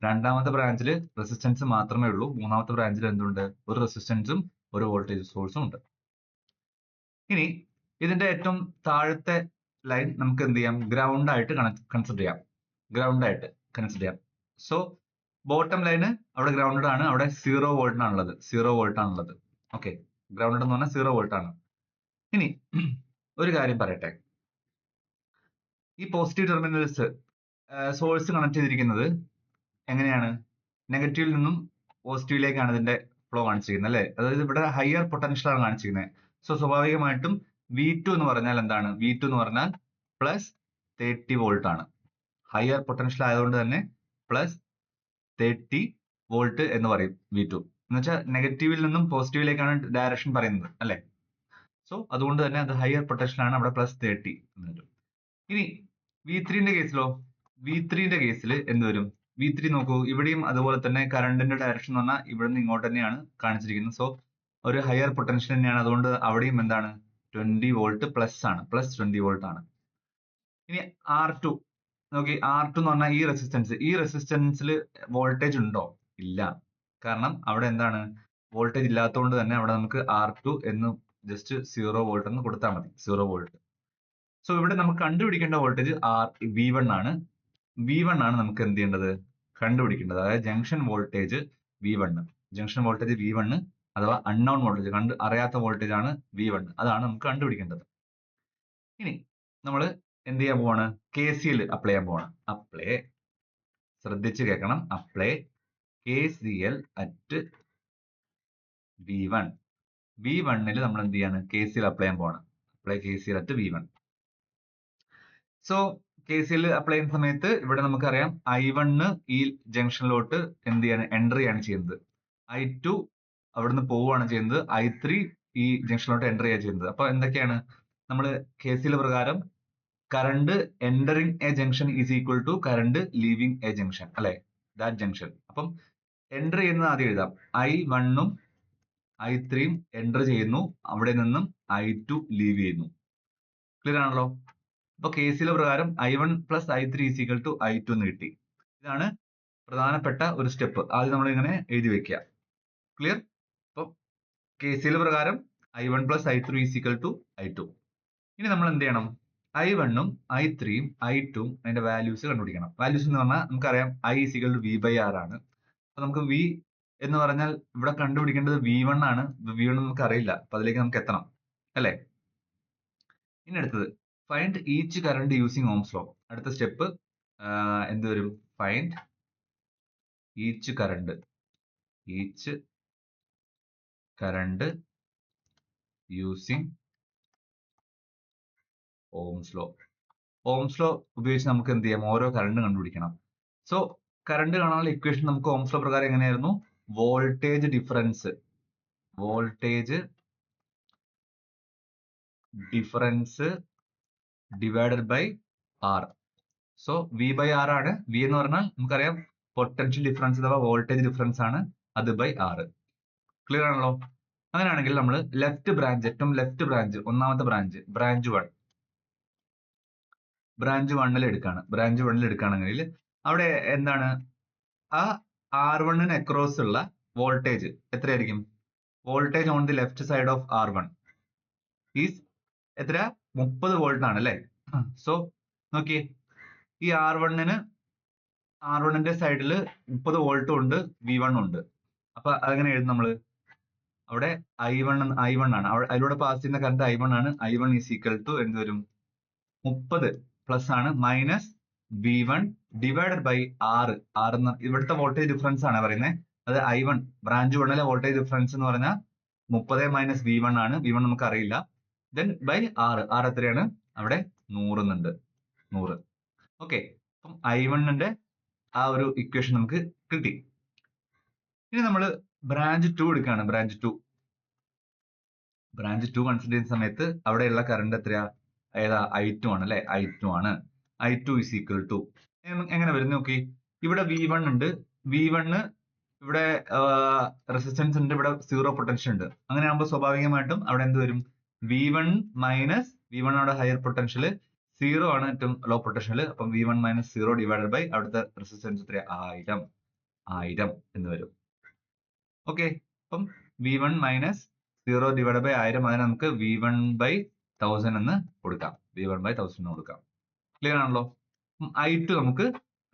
രണ്ടാമത്തെ ബ്രാഞ്ചിൽ റെസിസ്റ്റൻസ് മാത്രമേ ഉള്ളൂ. മൂന്നാമത്തെ ബ്രാഞ്ചിൽ എന്തുണ്ട്? ഒരു റെസിസ്റ്റൻസും ഒരു വോൾട്ടേജ് സോഴ്സും ഉണ്ട്. ഇനി ഇതിന്റെ ഏറ്റവും താഴത്തെ ലൈൻ നമുക്ക് എന്ത് ചെയ്യാം? ഗ്രൗണ്ട് ആയിട്ട് കൺസിഡർ ചെയ്യാം. ഗ്രൗണ്ട് ആയിട്ട് കൺസിഡർ ചെയ്യാം. സോ ബോട്ടം ലൈന് അവിടെ ഗ്രൗണ്ടഡ് ആണ്, അവിടെ 0 വോൾട്ട് ആണുള്ളത്. 0 വോൾട്ട് ആണുള്ളത്. ഓക്കെ, ഗ്രൗണ്ടഡ് എന്ന് പറഞ്ഞാൽ 0 വോൾട്ട് ആണ്. ഇനി ഒരു കാര്യം പറയട്ടെ. ഈ പോസിറ്റീവ് ടെർമിനൽസ് സോഴ്സ് കണക്ട് ചെയ്തിരിക്കുന്നത് എങ്ങനെയാണ്? നെഗറ്റീവിൽ നിന്നും പോസിറ്റീവിലേക്കാണ് ഇതിന്റെ ഫ്ലോ കാണിച്ചിരിക്കുന്നത് അല്ലെ? അതായത് ഇവിടെ ഹയർ പൊട്ടൻഷ്യൽ ആണ് കാണിച്ചിരിക്കുന്നത്. സോ സ്വാഭാവികമായിട്ടും V2 എന്ന് പറഞ്ഞാൽ എന്താണ്? V2 എന്ന് പറഞ്ഞാൽ പ്ലസ് 30 വോൾട്ട് ആണ്. ഹയർ പൊട്ടൻഷ്യൽ ആയതുകൊണ്ട് തന്നെ പ്ലസ് 30 വോൾട്ട് എന്ന് പറയും V2. എന്ന് വെച്ചാൽ നെഗറ്റീവിൽ നിന്നും പോസിറ്റീവിലേക്കാണ് ഡയറക്ഷൻ പറയുന്നത് അല്ലെ? സോ അതുകൊണ്ട് തന്നെ അത് ഹയർ പൊട്ടൻഷ്യൽ ആണ്, അവിടെ പ്ലസ് 30 എന്ന് വരും. ഇനി V3ന്റെ കേസിലോ? V3ന്റെ കേസിൽ എന്ത് വരും? V3 നോക്കൂ, ഇവിടെയും അതുപോലെ തന്നെ കറണ്ടിന്റെ ഡയറക്ഷൻ എന്ന് പറഞ്ഞാൽ ഇവിടെ നിന്ന് ഇങ്ങോട്ട് തന്നെയാണ് കാണിച്ചിരിക്കുന്നത്. സോ ഒരു ഹയർ പൊട്ടൻഷ്യൽ തന്നെയാണ്, അതുകൊണ്ട് അവിടെയും എന്താണ്? 20 വോൾട്ട് പ്ലസ് ആണ്, പ്ലസ് 20 വോൾട്ട് ആണ്. ഇനി R2 നോക്കി, R2 എന്ന് പറഞ്ഞാൽ ഈ റെസിസ്റ്റൻസിൽ വോൾട്ടേജ് ഉണ്ടോ? ഇല്ല. കാരണം അവിടെ എന്താണ്? വോൾട്ടേജ് ഇല്ലാത്തതുകൊണ്ട് തന്നെ അവിടെ നമുക്ക് R2 എന്ന് ജസ്റ്റ് 0 വോൾട്ട് എന്ന് കൊടുത്താൽ മതി. 0 വോൾട്ട്. സോ ഇവിടെ നമുക്ക് കണ്ടുപിടിക്കേണ്ട വോൾട്ടേജ് V1 ആണ്. V1 ആണ് നമുക്ക് എന്ത് ചെയ്യേണ്ടത്? കണ്ടുപിടിക്കേണ്ടത്. അതായത് junction voltage V1. Junction voltage V1 അഥവാ അൺനോൺ വോൾട്ടേജ്, അറിയാത്ത വോൾട്ടേജ് ആണ് V1. അതാണ് നമുക്ക് കണ്ടുപിടിക്കേണ്ടത്. ഇനി നമ്മൾ എന്ത് ചെയ്യാൻ പോവാണ്? KCL അപ്ലൈ ചെയ്യാൻ പോവാണ്. അപ്ലൈ, ശ്രദ്ധിച്ച് കേൾക്കണം, അപ്ലൈ KCL അറ്റ് V1. V1ൽ നമ്മൾ എന്ത് ചെയ്യാണ്? KCL അപ്ലൈ ചെയ്യാൻ പോവാണ്. Apply KCL at V1. So KCL apply ചെയ്യുന്ന സമയത്ത് ഇവിടെ നമുക്കറിയാം I1 ഈ ജംഗ്ഷനിലോട്ട് എന്ത് ചെയ്യാണ്? എൻ്റർ ചെയ്യാണ് ചെയ്യുന്നത്. I2 അവിടുന്ന് പോവുകയാണ് ചെയ്യുന്നത്. I3 ഈ ജംഗ്ഷനിലോട്ട് എൻ്റർ ചെയ്യുക ചെയ്യുന്നത്. അപ്പൊ എന്തൊക്കെയാണ്? നമ്മൾ KCL പ്രകാരം current entering a junction is equal to current leaving a junction അല്ലെ? That junction. അപ്പം എൻ്റർ ചെയ്യുന്നത് ആദ്യം എഴുതാം. I1ഉം I3യും എൻ്റർ ചെയ്യുന്നു, അവിടെ നിന്നും I2 ലീവ് ചെയ്യുന്നു. ക്ലിയർ ആണല്ലോ? അപ്പൊ KCL പ്രകാരം I1 plus I3 is equal to I2 എന്ന് കിട്ടി. ഇതാണ് പ്രധാനപ്പെട്ട ഒരു സ്റ്റെപ്പ്. ആദ്യം നമ്മൾ ഇങ്ങനെ എഴുതി വെക്കുക. ക്ലിയർ? അപ്പൊ KCL പ്രകാരം I1 plus I3 is equal to I2. ഇനി നമ്മൾ എന്ത് ചെയ്യണം? I1ഉം I3യും I2ഉം അതിന്റെ വാല്യൂസ് കണ്ടുപിടിക്കണം. വാല്യൂസ് എന്ന് പറഞ്ഞാൽ നമുക്കറിയാം I is equal to V/R ആണ്. അപ്പൊ നമുക്ക് V എന്ന് പറഞ്ഞാൽ ഇവിടെ കണ്ടുപിടിക്കേണ്ടത് V1 ആണ്. V1 നമുക്ക് അറിയില്ല, അപ്പൊ അതിലേക്ക് നമുക്ക് എത്തണം അല്ലെ? ഇനി അടുത്തത് find each current using Ohm's law. അടുത്ത സ്റ്റെപ്പ് എന്ത് വരും? Find each current using Ohm's law. Ohm's law ഉപയോഗിച്ച് നമുക്ക് എന്ത് ചെയ്യാം? ഓരോ കറണ്ട് കണ്ടുപിടിക്കണം. സോ കറണ്ട് കാണാനുള്ള ഇക്വേഷൻ നമുക്ക് ഓംസ് ലോ പ്രകാരം എങ്ങനെയായിരുന്നു? Voltage difference divided by R. So V/R ആണ്. V എന്ന് പറഞ്ഞാൽ നമുക്കറിയാം പൊട്ടൻഷ്യൽ ഡിഫറൻസ് അഥവാ വോൾട്ടേജ് ഡിഫറൻസ് ആണ്, അത് ബൈ R. ക്ലിയർ ആണല്ലോ? അങ്ങനെയാണെങ്കിൽ നമ്മൾ ലെഫ്റ്റ് ബ്രാഞ്ച്, ഏറ്റവും ലെഫ്റ്റ് ബ്രാഞ്ച്, ഒന്നാമത്തെ ബ്രാഞ്ച്, ബ്രാഞ്ച് 1ൽ എടുക്കുകയാണെങ്കിൽ അവിടെ എന്താണ്? ആ R1ന് അക്രോസ് ഉള്ള വോൾട്ടേജ് എത്രയായിരിക്കും? Voltage on the left side of R1 is എത്ര? 30 വോൾട്ട് ആണ് അല്ലെ? സോ നോക്കിയേ, ഈ R1ന് R1ന്റെ സൈഡിൽ 30 വോൾട്ടും ഉണ്ട് V1 ഉണ്ട്. അപ്പൊ അതെങ്ങനെ എഴുതും നമ്മള്? അവിടെ I1 ആണ്. അതിലൂടെ പാസ് ചെയ്യുന്ന കറണ്ട് I1 ആണ്. I1 ഈസ് ഈക്വൽ ടു എന്ത് വരും? 30 പ്ലസ് ആണ് minus V1 divided by R. ഇവിടുത്തെ വോൾട്ടേജ് ഡിഫറൻസ് ആണ് പറയുന്നത്. അത് I1 ബ്രാഞ്ച് 1ലെ വോൾട്ടേജ് ഡിഫറൻസ് എന്ന് പറഞ്ഞാൽ 30 മൈനസ് V1 ആണ്. V1 നമുക്ക് അറിയില്ല. Then bye R. R എത്രയാണ്? അവിടെ 100 എന്നുണ്ട്. 100. ഓക്കെ. അപ്പം I1ന്റെ ആ ഒരു ഇക്വേഷൻ നമുക്ക് കിട്ടി. ഇനി നമ്മൾ ബ്രാഞ്ച് 2 എടുക്കുകയാണ്. ബ്രാഞ്ച് 2 കൺസിഡർ ചെയ്യുന്ന സമയത്ത് അവിടെയുള്ള കറണ്ട് എത്രയാ? ഏതാ? I2 ആണ് അല്ലെ? I2 ആണ്. I2 is equal to എങ്ങനെ വരും നോക്കി. ഇവിടെ V1 ഉണ്ട്. V1 ഇവിടെ റെസിസ്റ്റൻസ് ഉണ്ട്. ഇവിടെ സീറോ പൊട്ടൻഷ്യൽ ഉണ്ട്. അങ്ങനെയാകുമ്പോൾ സ്വാഭാവികമായിട്ടും അവിടെ എന്ത് വരും? V1 മൈനസ് V1 അവിടെ ഹയർ പൊട്ടൻഷ്യൽ, 0 ആണ് ഏറ്റവും ലോ പൊട്ടൻഷ്യൽ. അപ്പം V1 മൈനസ് 0 ഡിവൈഡഡ് ബൈ അവിടുത്തെ റെസിസ്റ്റൻസ് എത്രയാ? 1000 എന്ന് വരും. ഓക്കെ. അപ്പം V1 മൈനസ് 0 ഡിവൈഡ് ബൈ 1000, അതിനെ നമുക്ക് V1 ബൈ 1000 എന്ന് കൊടുക്കാം. V1 ബൈ 1000 എന്ന് കൊടുക്കാം. ക്ലിയർ ആണല്ലോ? I2 നമുക്ക്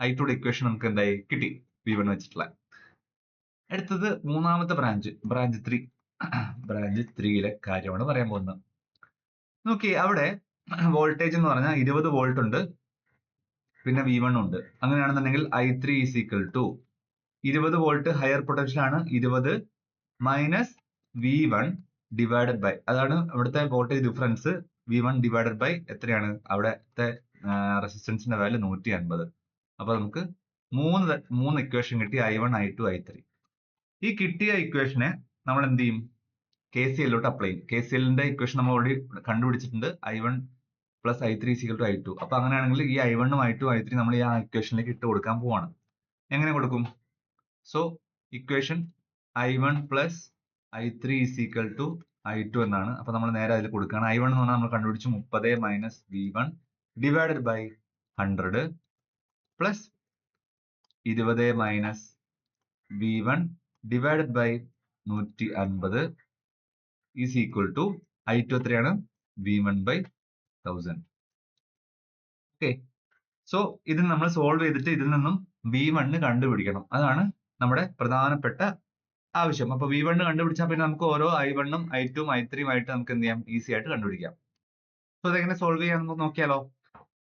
I2യുടെ ഇക്വേഷൻ നമുക്ക് എന്തായി കിട്ടി? V1 വെച്ചിട്ടുള്ള. അടുത്തത് മൂന്നാമത്തെ ബ്രാഞ്ച് 3. ബ്രാഞ്ച് 3യിലെ കാര്യമാണ് പറയാൻ പോകുന്നത്. നോക്കി, അവിടെ വോൾട്ടേജ് എന്ന് പറഞ്ഞാൽ 20 വോൾട്ട് ഉണ്ട്, പിന്നെ V1 ഉണ്ട്. അങ്ങനെയാണെന്നുണ്ടെങ്കിൽ I3 is equal to 20 volt higher potential ആണ്, 20 മൈനസ് V1 ഡിവൈഡഡ് ബൈ, അതാണ് ഇവിടുത്തെ voltage difference. V1 divided by എത്രയാണ്? അവിടുത്തെ റെസിസ്റ്റൻസിന്റെ വാല്യൂ 150. അപ്പൊ നമുക്ക് മൂന്ന് ഇക്വേഷൻ കിട്ടി, I1, I2, I3. ഈ കിട്ടിയ ഇക്വേഷനെ നമ്മൾ എന്ത് ചെയ്യും? KCLോട്ട് അപ്ലൈ ചെയ്യും. KCLന്റെ ഇക്വേഷൻ നമ്മൾ ഓൾറെഡി കണ്ടുപിടിച്ചിട്ടുണ്ട്. I1 plus I3 is equal to I2. അപ്പൊ അങ്ങനെയാണെങ്കിൽ ഈ I1ഉം I2, I3 നമ്മൾ ഈ ഇക്വേഷനിലേക്ക് ഇട്ട് കൊടുക്കാൻ പോവാണ്. എങ്ങനെ കൊടുക്കും? So equation I1 plus I3 is equal to I2 എന്നാണ്. അപ്പൊ നമ്മൾ നേരെ അതിൽ കൊടുക്കുകയാണ്. I1 എന്ന് പറഞ്ഞാൽ നമ്മൾ കണ്ടുപിടിച്ചു 30 minus V1 divided by 100 plus 20 minus V1 divided by 150 is equal to I2 എത്രയാണ്? V1 by 1000. ഓക്കെ. സോ ഇത് നമ്മൾ സോൾവ് ചെയ്തിട്ട് ഇതിൽ നിന്നും V1 കണ്ടുപിടിക്കണം. അതാണ് നമ്മുടെ പ്രധാനപ്പെട്ട ആവശ്യം. അപ്പൊ V1 കണ്ടുപിടിച്ചാൽ പിന്നെ നമുക്ക് ഓരോ I1ഉം I2ഉം I3ഉം ആയിട്ട് നമുക്ക് എന്ത് ചെയ്യാം? ഈസി ആയിട്ട് കണ്ടുപിടിക്കാം. സോ ഇതെങ്ങനെ സോൾവ് ചെയ്യാൻ നമുക്ക് നോക്കിയാലോ?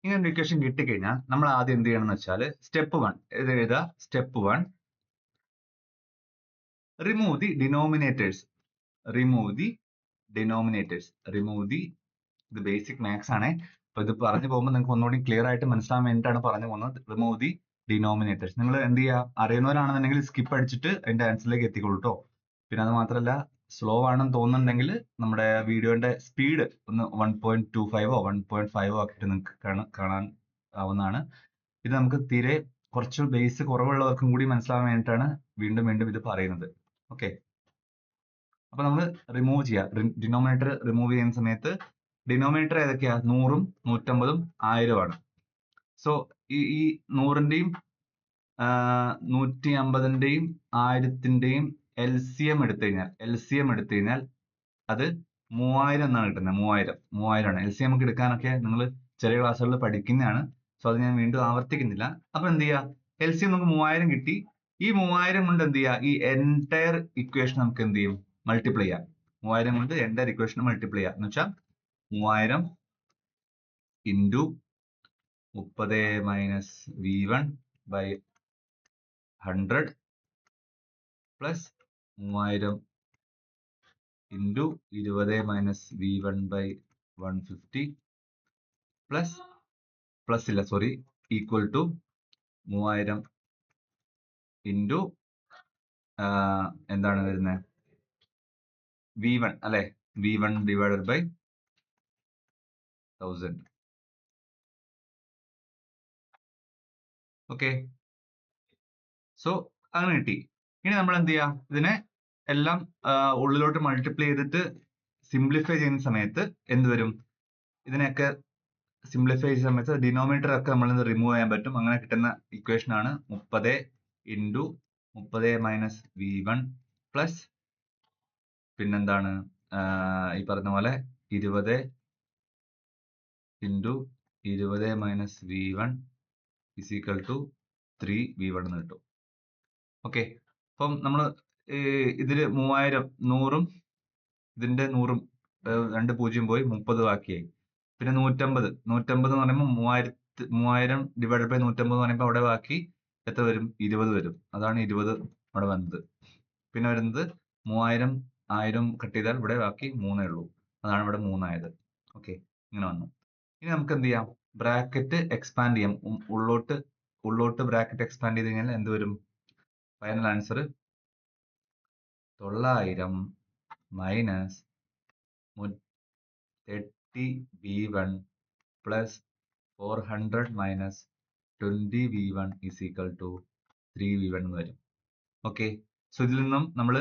ഇങ്ങനെ ഒരു ഇക്വേഷൻ കിട്ടിക്കഴിഞ്ഞാൽ നമ്മൾ ആദ്യം എന്ത് ചെയ്യണം എന്ന് വെച്ചാൽ സ്റ്റെപ്പ് 1 ഇത് എഴുതുക. Step 1, remove the denominators. ഇത് ബേസിക് മാത്സ് ആണ്. അപ്പൊ ഇത് പറഞ്ഞു പോകുമ്പോൾ നിങ്ങൾക്ക് ഒന്നുകൂടി ക്ലിയർ ആയിട്ട് മനസ്സിലാൻ വേണ്ടിയിട്ടാണ് പറഞ്ഞു പോകുന്നത്. Remove the denominators. നിങ്ങൾ എന്ത് ചെയ്യുക? അറിയുന്നവരാണെന്നുണ്ടെങ്കിൽ സ്കിപ്പ് അടിച്ചിട്ട് അതിന്റെ ആൻസറിലേക്ക് എത്തിക്കോളൂ കേട്ടോ. പിന്നെ അത് മാത്രമല്ല, സ്ലോ ആണെന്ന് തോന്നുന്നുണ്ടെങ്കിൽ നമ്മുടെ വീഡിയോന്റെ സ്പീഡ് ഒന്ന് 1.25 1.5 ആക്കിയിട്ട് നിങ്ങൾക്ക് കാണാൻ ആവുന്നതാണ്. ഇത് നമുക്ക് തീരെ കുറച്ച് ബേസ് കുറവുള്ളവർക്കും കൂടി മനസ്സിലാവാൻ വേണ്ടിയിട്ടാണ് വീണ്ടും ഇത് പറയുന്നത്. ഓക്കെ. അപ്പൊ നമ്മൾ റിമൂവ് ചെയ്യാം. ഡിനോമിനേറ്റർ റിമൂവ് ചെയ്യുന്ന സമയത്ത് ഡിനോമിനേറ്റർ ഏതൊക്കെയാ? 100ഉം 150ഉം 1000 ആണ്. സോ ഈ 100ന്റെയും 150ന്റെയും 1000ന്റെയും LCM എടുത്തു കഴിഞ്ഞാൽ അത് 3000 എന്നാണ് കിട്ടുന്നത്. 3000 ആണ്. LCM ഒക്കെ എടുക്കാനൊക്കെ നിങ്ങൾ ചെറിയ ക്ലാസ്സുകളിൽ പഠിക്കുന്നതാണ്. സോ അത് ഞാൻ വീണ്ടും ആവർത്തിക്കുന്നില്ല. അപ്പൊ എന്ത് ചെയ്യുക? LCM നമുക്ക് 3000 കിട്ടി. ഈ 3000 കൊണ്ട് എന്ത് ചെയ്യുക? ഈ എൻറ്റയർ ഇക്വേഷൻ നമുക്ക് എന്ത് ചെയ്യും? മൾട്ടിപ്ലൈ ചെയ്യാം. 3000 കൊണ്ട് എൻറ്റയർ ഇക്വേഷൻ മൾട്ടിപ്ലൈ ചെയ്യാം. എന്ന് വെച്ചാൽ 3000 into 30 minus V1 by 100 plus 3000 into 20 minus V1 by 150 plus ഇല്ല സോറി ഈക്വൽ ടു 3000 ഇൻറ്റു എന്താണ് വരുന്നത്? V1 അല്ലെ? V1 divided by 1000. Okay. So അങ്ങനെ കിട്ടി. ഇനി നമ്മൾ എന്ത് ചെയ്യാം? ഇതിനെ എല്ലാം ഉള്ളിലോട്ട് മൾട്ടിപ്ലൈ ചെയ്തിട്ട് സിംപ്ലിഫൈ ചെയ്യുന്ന സമയത്ത് എന്ത് വരും? ഇതിനെയൊക്കെ സിംപ്ലിഫൈ ചെയ്യുന്ന സമയത്ത് ഡിനോമിനേറ്റർ ഒക്കെ നമ്മൾ റിമൂവ് ചെയ്യാൻ പറ്റും. അങ്ങനെ കിട്ടുന്ന ഇക്വേഷൻ ആണ് 30 ഇൻറ്റു 30 മൈനസ് V1 പ്ലസ് പിന്നെന്താണ് ഈ പറഞ്ഞ പോലെ 20 into 20 minus V1 is equal to 3v1 എന്ന് കിട്ടും. ഓക്കെ, അപ്പം നമ്മൾ ഇതിൽ 3000 100ഉം ഇതിന്റെ 100ഉം 2 0 പോയി 30 ബാക്കിയായി. പിന്നെ 150 എന്ന് പറയുമ്പോൾ 3000 ഡിവൈഡഡ് ബൈ 150 എന്ന് പറയുമ്പോൾ അവിടെ ബാക്കി എത്ര വരും? 20 വരും. അതാണ് 20 അവിടെ വന്നത്. പിന്നെ വരുന്നത് 3000 1000 കട്ട് ചെയ്താൽ ഇവിടെ ബാക്കി 3 ഉള്ളൂ. അതാണ് ഇവിടെ 3 ആയത്. ഓക്കെ, ഇങ്ങനെ വന്നു. ഇനി നമുക്ക് എന്ത് ചെയ്യാം? ബ്രാക്കറ്റ് എക്സ്പാൻഡ് ചെയ്യാം. ഉള്ളോട്ട് ബ്രാക്കറ്റ് എക്സ്പാൻഡ് ചെയ്ത് കഴിഞ്ഞാൽ എന്ത് വരും? Final answer 900 minus 30v1 plus 400 minus 20v1 is equal to 3v1 എന്ന് വരും. ഓക്കെ, സോ ഇതിൽ നിന്നും നമ്മൾ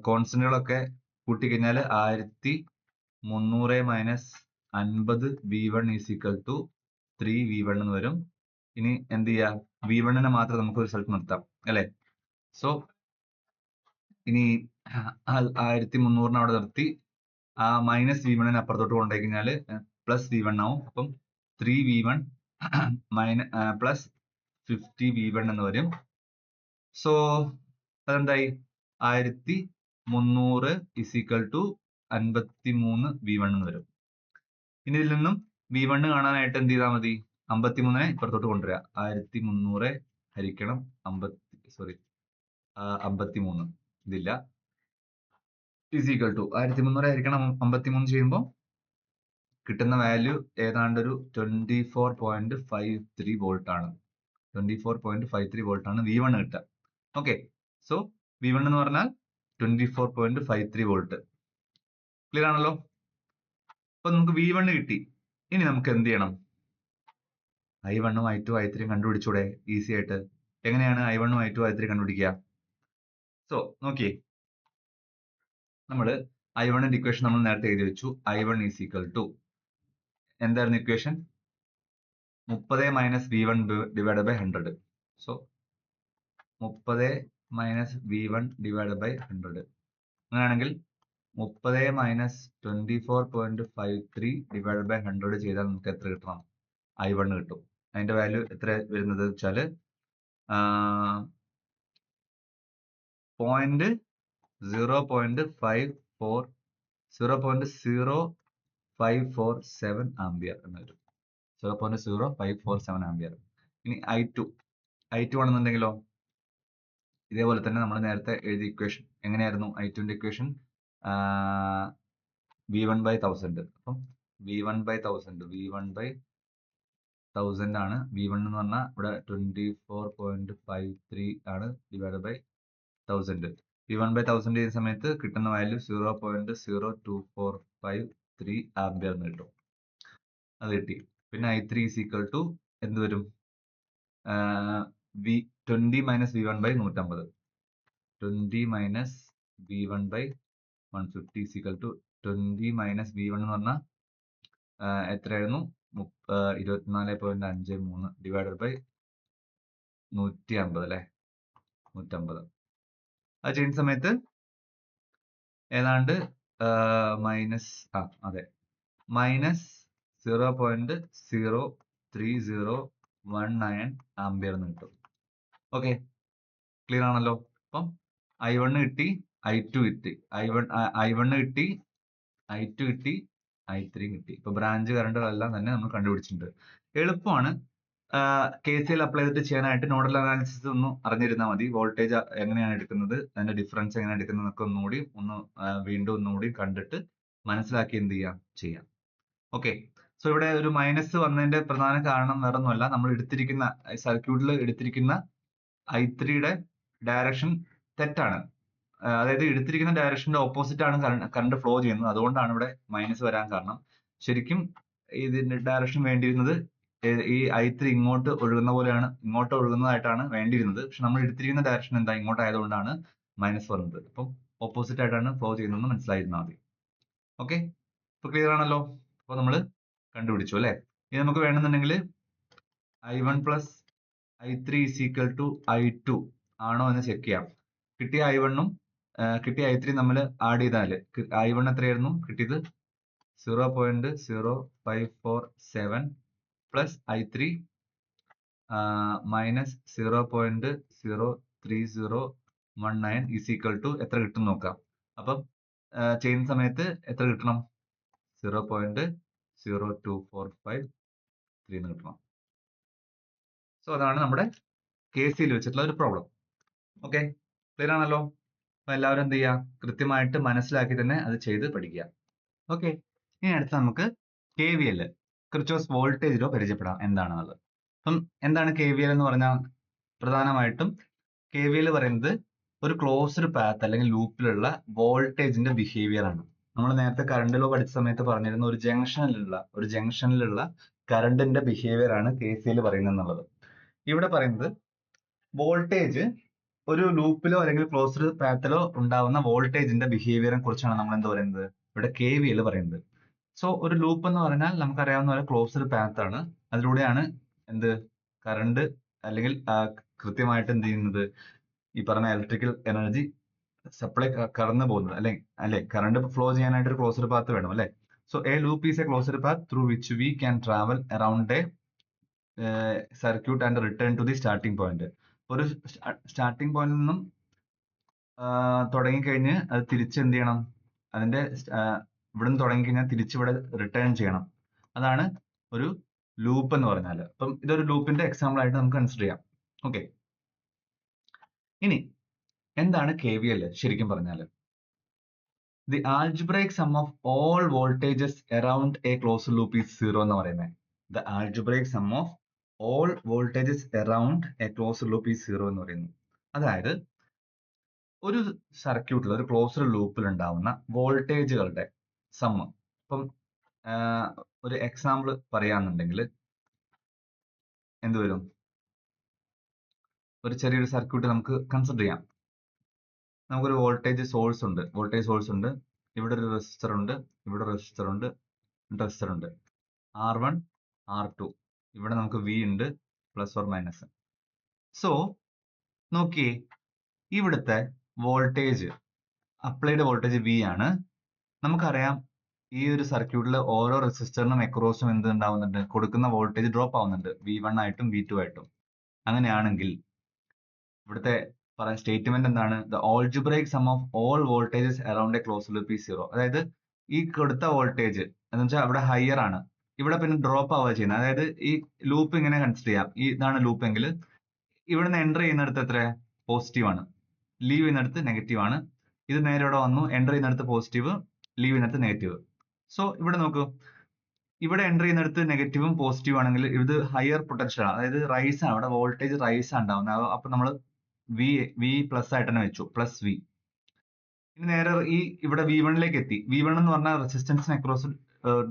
കോൺസ്റ്റന്റുകളൊക്കെ കൂട്ടിക്കഴിഞ്ഞാൽ 1300 minus 50v1 is equal to 3v1 എന്ന് വരും. ഇനി എന്ത് ചെയ്യാം? v1 നെ മാത്രം നമുക്ക് ഒരു സ്ഥലത്ത് നിർത്താം അല്ലെ? സോ ഇനി 1300 അവിടെ നിർത്തി ആ മൈനസ് v1 നെ അപ്പുറത്തോട്ട് കൊണ്ടുപോയി കഴിഞ്ഞാൽ പ്ലസ് v1 ആവും. അപ്പം 3v1 പ്ലസ് 50v1 എന്ന് വരും. സോ അതെന്തായി? 1300 is equal to 53v1 എന്ന് വരും. ഇനി ഇതിൽ നിന്നും v1 കാണാനായിട്ട് എന്ത് ചെയ്താൽ മതി? 53നെ ഇപ്പുറത്തോട്ട് കൊണ്ടുവരിക. 1300 ഹരിക്കണം 53 ഇതില്ല is equal to 1300 ഹരിക്കണം 53 ചെയ്യുമ്പോൾ കിട്ടുന്ന വാല്യൂ ഏതാണ്ട് ഒരു 24.53 വോൾട്ട് ആണ്. 24.53 വോൾട്ട് ആണ് v1 കിട്ടുക. ഓക്കെ, സോ v1 എന്ന് പറഞ്ഞാൽ 24.53 വോൾട്ട്. ക്ലിയർ ആണല്ലോ? അപ്പൊ നമുക്ക് v1 കിട്ടി. ഇനി നമുക്ക് എന്ത് ചെയ്യണം? i1 ഉം i2 i3 കണ്ടുപിടിച്ചൂടെ ഈസി ആയിട്ട്? എങ്ങനെയാണ് i1 ഉം i2 i3 കണ്ടുപിടിക്കുക? സോ നോക്കിയേ, നമ്മൾ i1ന്റെ ഇക്വേഷൻ നമ്മൾ നേരത്തെ എഴുതി വെച്ചു. i1 is equal to എന്തായിരുന്നു equation? 30 minus v1 divide by 100. So 30 minus v1 divide by 100. അങ്ങനെയാണെങ്കിൽ 30 മൈനസ് 24.53 ഡിവൈഡ് ബൈ 100 ചെയ്താൽ നമുക്ക് എത്ര കിട്ടണം? i1 കിട്ടും. അതിന്റെ വാല്യൂ എത്ര വരുന്നത് വെച്ചാൽ 0.0547 ആംപിയർ എന്ന് വരും. 0.0547 ആംപിയർ. ഇനി i2 ആണെന്നുണ്ടെങ്കിലോ ഇതേപോലെ തന്നെ നമ്മൾ നേരത്തെ എഴുതിയ ഇക്വേഷൻ എങ്ങനെയായിരുന്നു? i2ന്റെ ഇക്വേഷൻ v1 by 1000. അപ്പം v1 by 1000 ആണ്. v1 എന്ന് പറഞ്ഞാൽ ഇവിടെ 24.53 ആണ് ഡിവൈഡ് ബൈ 1000. v1 by 1000 ചെയ്യുന്ന സമയത്ത് കിട്ടുന്ന വാല്യൂ 0.0245 ആംപിയർ എന്ന് കിട്ടും. അത് കിട്ടി. പിന്നെ i3 is equal to എന്ത് വരും? 20 minus v1 by 150. 20 minus v1 by 150 is equal to 20 minus v1 എന്ന് പറഞ്ഞാൽ എത്രയായിരുന്നു? 24.53 ഡിവൈഡഡ് ബൈ 150 അല്ലെ? 150. അത് ചെയ്യുന്ന സമയത്ത് ഏതാണ്ട് മൈനസ് 0.03019 ആംപിയർ എന്ന് കിട്ടും. ഓക്കെ, ക്ലിയർ ആണല്ലോ? അപ്പം i1 കിട്ടി, i2 കിട്ടി, i1 കിട്ടി, i2 കിട്ടി, i3 കിട്ടി. ഇപ്പൊ ബ്രാഞ്ച് കറണ്ടുകളെല്ലാം തന്നെ നമ്മൾ കണ്ടുപിടിച്ചിട്ടുണ്ട്. എളുപ്പമാണ്. KCL അപ്ലൈ ചെയ്തിട്ട് ചെയ്യാനായിട്ട് നോഡൽ അനാലിസിസ് ഒന്ന് അറിഞ്ഞിരുന്നാൽ മതി. വോൾട്ടേജ് എങ്ങനെയാണ് എടുക്കുന്നത്, അതിന്റെ ഡിഫറൻസ് എങ്ങനെയാണ് എടുക്കുന്നത് എന്നൊക്കെ വീണ്ടും ഒന്നുകൂടി കണ്ടിട്ട് മനസ്സിലാക്കി എന്ത് ചെയ്യാം. ഓക്കെ, സോ ഇവിടെ ഒരു മൈനസ് വന്നതിന്റെ പ്രധാന കാരണം വേറെ ഒന്നുമല്ല, നമ്മൾ എടുത്തിരിക്കുന്ന സർക്യൂട്ടിൽ എടുത്തിരിക്കുന്ന i3യുടെ ഡയറക്ഷൻ തെറ്റാണ്. അതായത് എടുത്തിരിക്കുന്ന ഡയറക്ഷന്റെ ഓപ്പോസിറ്റ് ആണ് കറണ്ട് ഫ്ലോ ചെയ്യുന്നത്. അതുകൊണ്ടാണ് ഇവിടെ മൈനസ് വരാൻ കാരണം. ശരിക്കും ഇതിന്റെ ഡയറക്ഷൻ വേണ്ടിയിരുന്നത് ഈ i3 ഇങ്ങോട്ട് ഒഴുകുന്നതായിട്ടാണ് വേണ്ടിയിരുന്നത്. പക്ഷെ നമ്മൾ എടുത്തിരിക്കുന്ന ഡയറക്ഷൻ എന്താ? ഇങ്ങോട്ടായതുകൊണ്ടാണ് മൈനസ് വന്നത്. അപ്പം ഓപ്പോസിറ്റ് ആയിട്ടാണ് ഫ്ലോ ചെയ്യുന്നതെന്ന് മനസ്സിലായിരുന്നാൽ മതി. ഓക്കെ, ഇപ്പൊ ക്ലിയർ ആണല്ലോ? അപ്പൊ നമ്മൾ കണ്ടുപിടിച്ചു അല്ലെ? ഇനി നമുക്ക് വേണമെന്നുണ്ടെങ്കിൽ i1 plus i3 is equal to i2 ആണോ എന്ന് ചെക്ക് ചെയ്യാം. കിട്ടിയ i1ഉം കിട്ടിയ i3 നമ്മൾ ആഡ് ചെയ്താല് i1 എത്രയായിരുന്നു കിട്ടിയത്? 0.0547 plus i3 minus 0.03019 is equal to എത്ര കിട്ടും നോക്കാം. അപ്പം ചെയ്യുന്ന സമയത്ത് എത്ര കിട്ടണം? 0.02453 എന്ന് കിട്ടണം. സോ അതാണ് നമ്മുടെ KCL വെച്ചിട്ടുള്ള ഒരു പ്രോബ്ലം. ഓക്കെ, ക്ലിയർ ആണല്ലോ? അപ്പൊ എല്ലാവരും എന്ത് ചെയ്യുക? കൃത്യമായിട്ട് മനസ്സിലാക്കി തന്നെ അത് ചെയ്ത് പഠിക്കുക. ഓക്കെ, ഇനി അടുത്ത് നമുക്ക് KVL, കിർച്ചോസ് വോൾട്ടേജ് ലോ പരിചയപ്പെടാം എന്താണെന്നുള്ളത്. അപ്പം എന്താണ് KVL എന്ന് പറഞ്ഞാൽ പ്രധാനമായിട്ടും KVL പറയുന്നത് ഒരു ക്ലോസ്ഡ് പാത്ത് അല്ലെങ്കിൽ ലൂപ്പിലുള്ള വോൾട്ടേജിന്റെ ബിഹേവിയർ ആണ്. നമ്മൾ നേരത്തെ കറണ്ട് ലോ പഠിച്ച സമയത്ത് പറഞ്ഞിരുന്ന ഒരു ജംഗ്ഷനിലുള്ള കറണ്ടിന്റെ ബിഹേവിയർ ആണ് KCL പറയുന്നത് എന്നുള്ളത്. ഇവിടെ പറയുന്നത് വോൾട്ടേജ് ഒരു ലൂപ്പിലോ അല്ലെങ്കിൽ ക്ലോസ്ഡ് പാത്തിലോ ഉണ്ടാവുന്ന വോൾട്ടേജിന്റെ ബിഹേവിയറിനെ കുറിച്ചാണ് നമ്മൾ എന്ത് പറയുന്നത് ഇവിടെ KVL പറയുന്നത്. സോ ഒരു ലൂപ്പ് എന്ന് പറഞ്ഞാൽ നമുക്കറിയാവുന്ന പോലെ ക്ലോസ്ഡ് പാത്ത് ആണ്. അതിലൂടെയാണ് എന്ത് കറണ്ട് അല്ലെങ്കിൽ കൃത്യമായിട്ട് എന്ത് ചെയ്യുന്നത് ഈ പറഞ്ഞ ഇലക്ട്രിക്കൽ എനർജി സപ്ലൈ കടന്നു പോകുന്നത് അല്ലെ കറണ്ട് ഫ്ലോ ചെയ്യാനായിട്ട് ഒരു ക്ലോസ്ഡ് പാത്ത് വേണം അല്ലെ. So a loop is a closed path through which we can travel around a circuit and return to the starting point. ഒരു സ്റ്റാർട്ടിംഗ് പോയിന്റിൽ നിന്നും തുടങ്ങിക്കഴിഞ്ഞ് അത് തിരിച്ച് എന്ത് ചെയ്യണം, അതിന്റെ ഇവിടെ നിന്ന് തുടങ്ങിക്കഴിഞ്ഞാൽ തിരിച്ചിവിടെ റിട്ടേൺ ചെയ്യണം. അതാണ് ഒരു ലൂപ്പ് എന്ന് പറഞ്ഞാൽ. അപ്പം ഇതൊരു ലൂപ്പിന്റെ എക്സാമ്പിൾ ആയിട്ട് നമുക്ക് കൺസിഡർ ചെയ്യാം. ഓക്കെ, ഇനി എന്താണ് KVL ശരിക്കും പറഞ്ഞാൽ? The algebraic sum of all voltages around a closed loop is zero എന്ന് പറയുന്നത്. The algebraic sum of all voltages around a closed loop is zero എന്ന് പറയുന്നു. അതായത് ഒരു സർക്യൂട്ടിൽ ഒരു ക്ലോസ്ഡ് ലൂപ്പിൽ ഉണ്ടാവുന്ന വോൾട്ടേജുകളുടെ സമ്മ്. ഇപ്പം ഒരു എക്സാമ്പിൾ പറയാന്നുണ്ടെങ്കിൽ എന്ത് വരും? ഒരു ചെറിയൊരു സർക്യൂട്ട് നമുക്ക് കൺസിഡർ ചെയ്യാം. നമുക്കൊരു വോൾട്ടേജ് സോഴ്സ് ഉണ്ട്. ഇവിടെ ഒരു റെസിസ്റ്റർ ഉണ്ട്, ഇവിടെ റെസിസ്റ്റർ ഉണ്ട്, റെസിസ്റ്റർ ഉണ്ട്. R1, R2. ഇവിടെ നമുക്ക് V ഉണ്ട്, പ്ലസ് ഓർ മൈനസ്. സോ നോക്കിയേ, ഇവിടുത്തെ വോൾട്ടേജ് അപ്ലൈഡ് വോൾട്ടേജ് V ആണ്. നമുക്കറിയാം ഈ ഒരു സർക്യൂട്ടിൽ ഓരോ റെസിസ്റ്ററിനും അക്രോസും എന്ത് ഉണ്ടാവുന്നുണ്ട്? കൊടുക്കുന്ന വോൾട്ടേജ് ഡ്രോപ്പ് ആവുന്നുണ്ട്, V1 ആയിട്ടും V2 ആയിട്ടും. അങ്ങനെയാണെങ്കിൽ ഇവിടുത്തെ പറയാൻ സ്റ്റേറ്റ്മെന്റ് എന്താണ്? The algebraic sum of all voltages around a closed loop is zero. അതായത് ഈ കൊടുത്ത വോൾട്ടേജ് എന്ന് വെച്ചാൽ അവിടെ ഹയർ ആണ്, ഇവിടെ പിന്നെ ഡ്രോപ്പ് ആവുക ചെയ്യുന്നത്. അതായത് ഈ ലൂപ്പ് ഇങ്ങനെ കൺസിഡർ ചെയ്യാം. ഇതാണ് ലൂപ്പ് എങ്കിൽ ഇവിടെ നിന്ന് എൻ്റർ ചെയ്യുന്നിടത്ത് എത്ര പോസിറ്റീവ് ആണ്, ലീവ് ചെയ്യുന്നിടത്ത് നെഗറ്റീവ് ആണ്. ഇത് നേരെ ഇവിടെ വന്നു, എൻ്റർ ചെയ്യുന്നിടത്ത് പോസിറ്റീവ്, ലീവ് ചെയ്യുന്നിടത്ത് നെഗറ്റീവ്. സോ ഇവിടെ നോക്കൂ, ഇവിടെ എൻ്റർ ചെയ്യുന്നിടത്ത് നെഗറ്റീവും പോസിറ്റീവ് ആണെങ്കിൽ ഇത് ഹയർ പൊട്ടൻഷ്യൽ ആണ്, അതായത് റൈസ് ആണ്, അവിടെ വോൾട്ടേജ് റൈസ് ആണ് ഉണ്ടാവുന്നത്. അപ്പൊ നമ്മൾ വി പ്ലസ് ആയിട്ട് തന്നെ വെച്ചു, പ്ലസ് വി. ഇനി നേരെ ഈ ഇവിടെ V1 എത്തി. V1 എന്ന് പറഞ്ഞാൽ റെസിസ്റ്റൻസിന് അക്രോസ്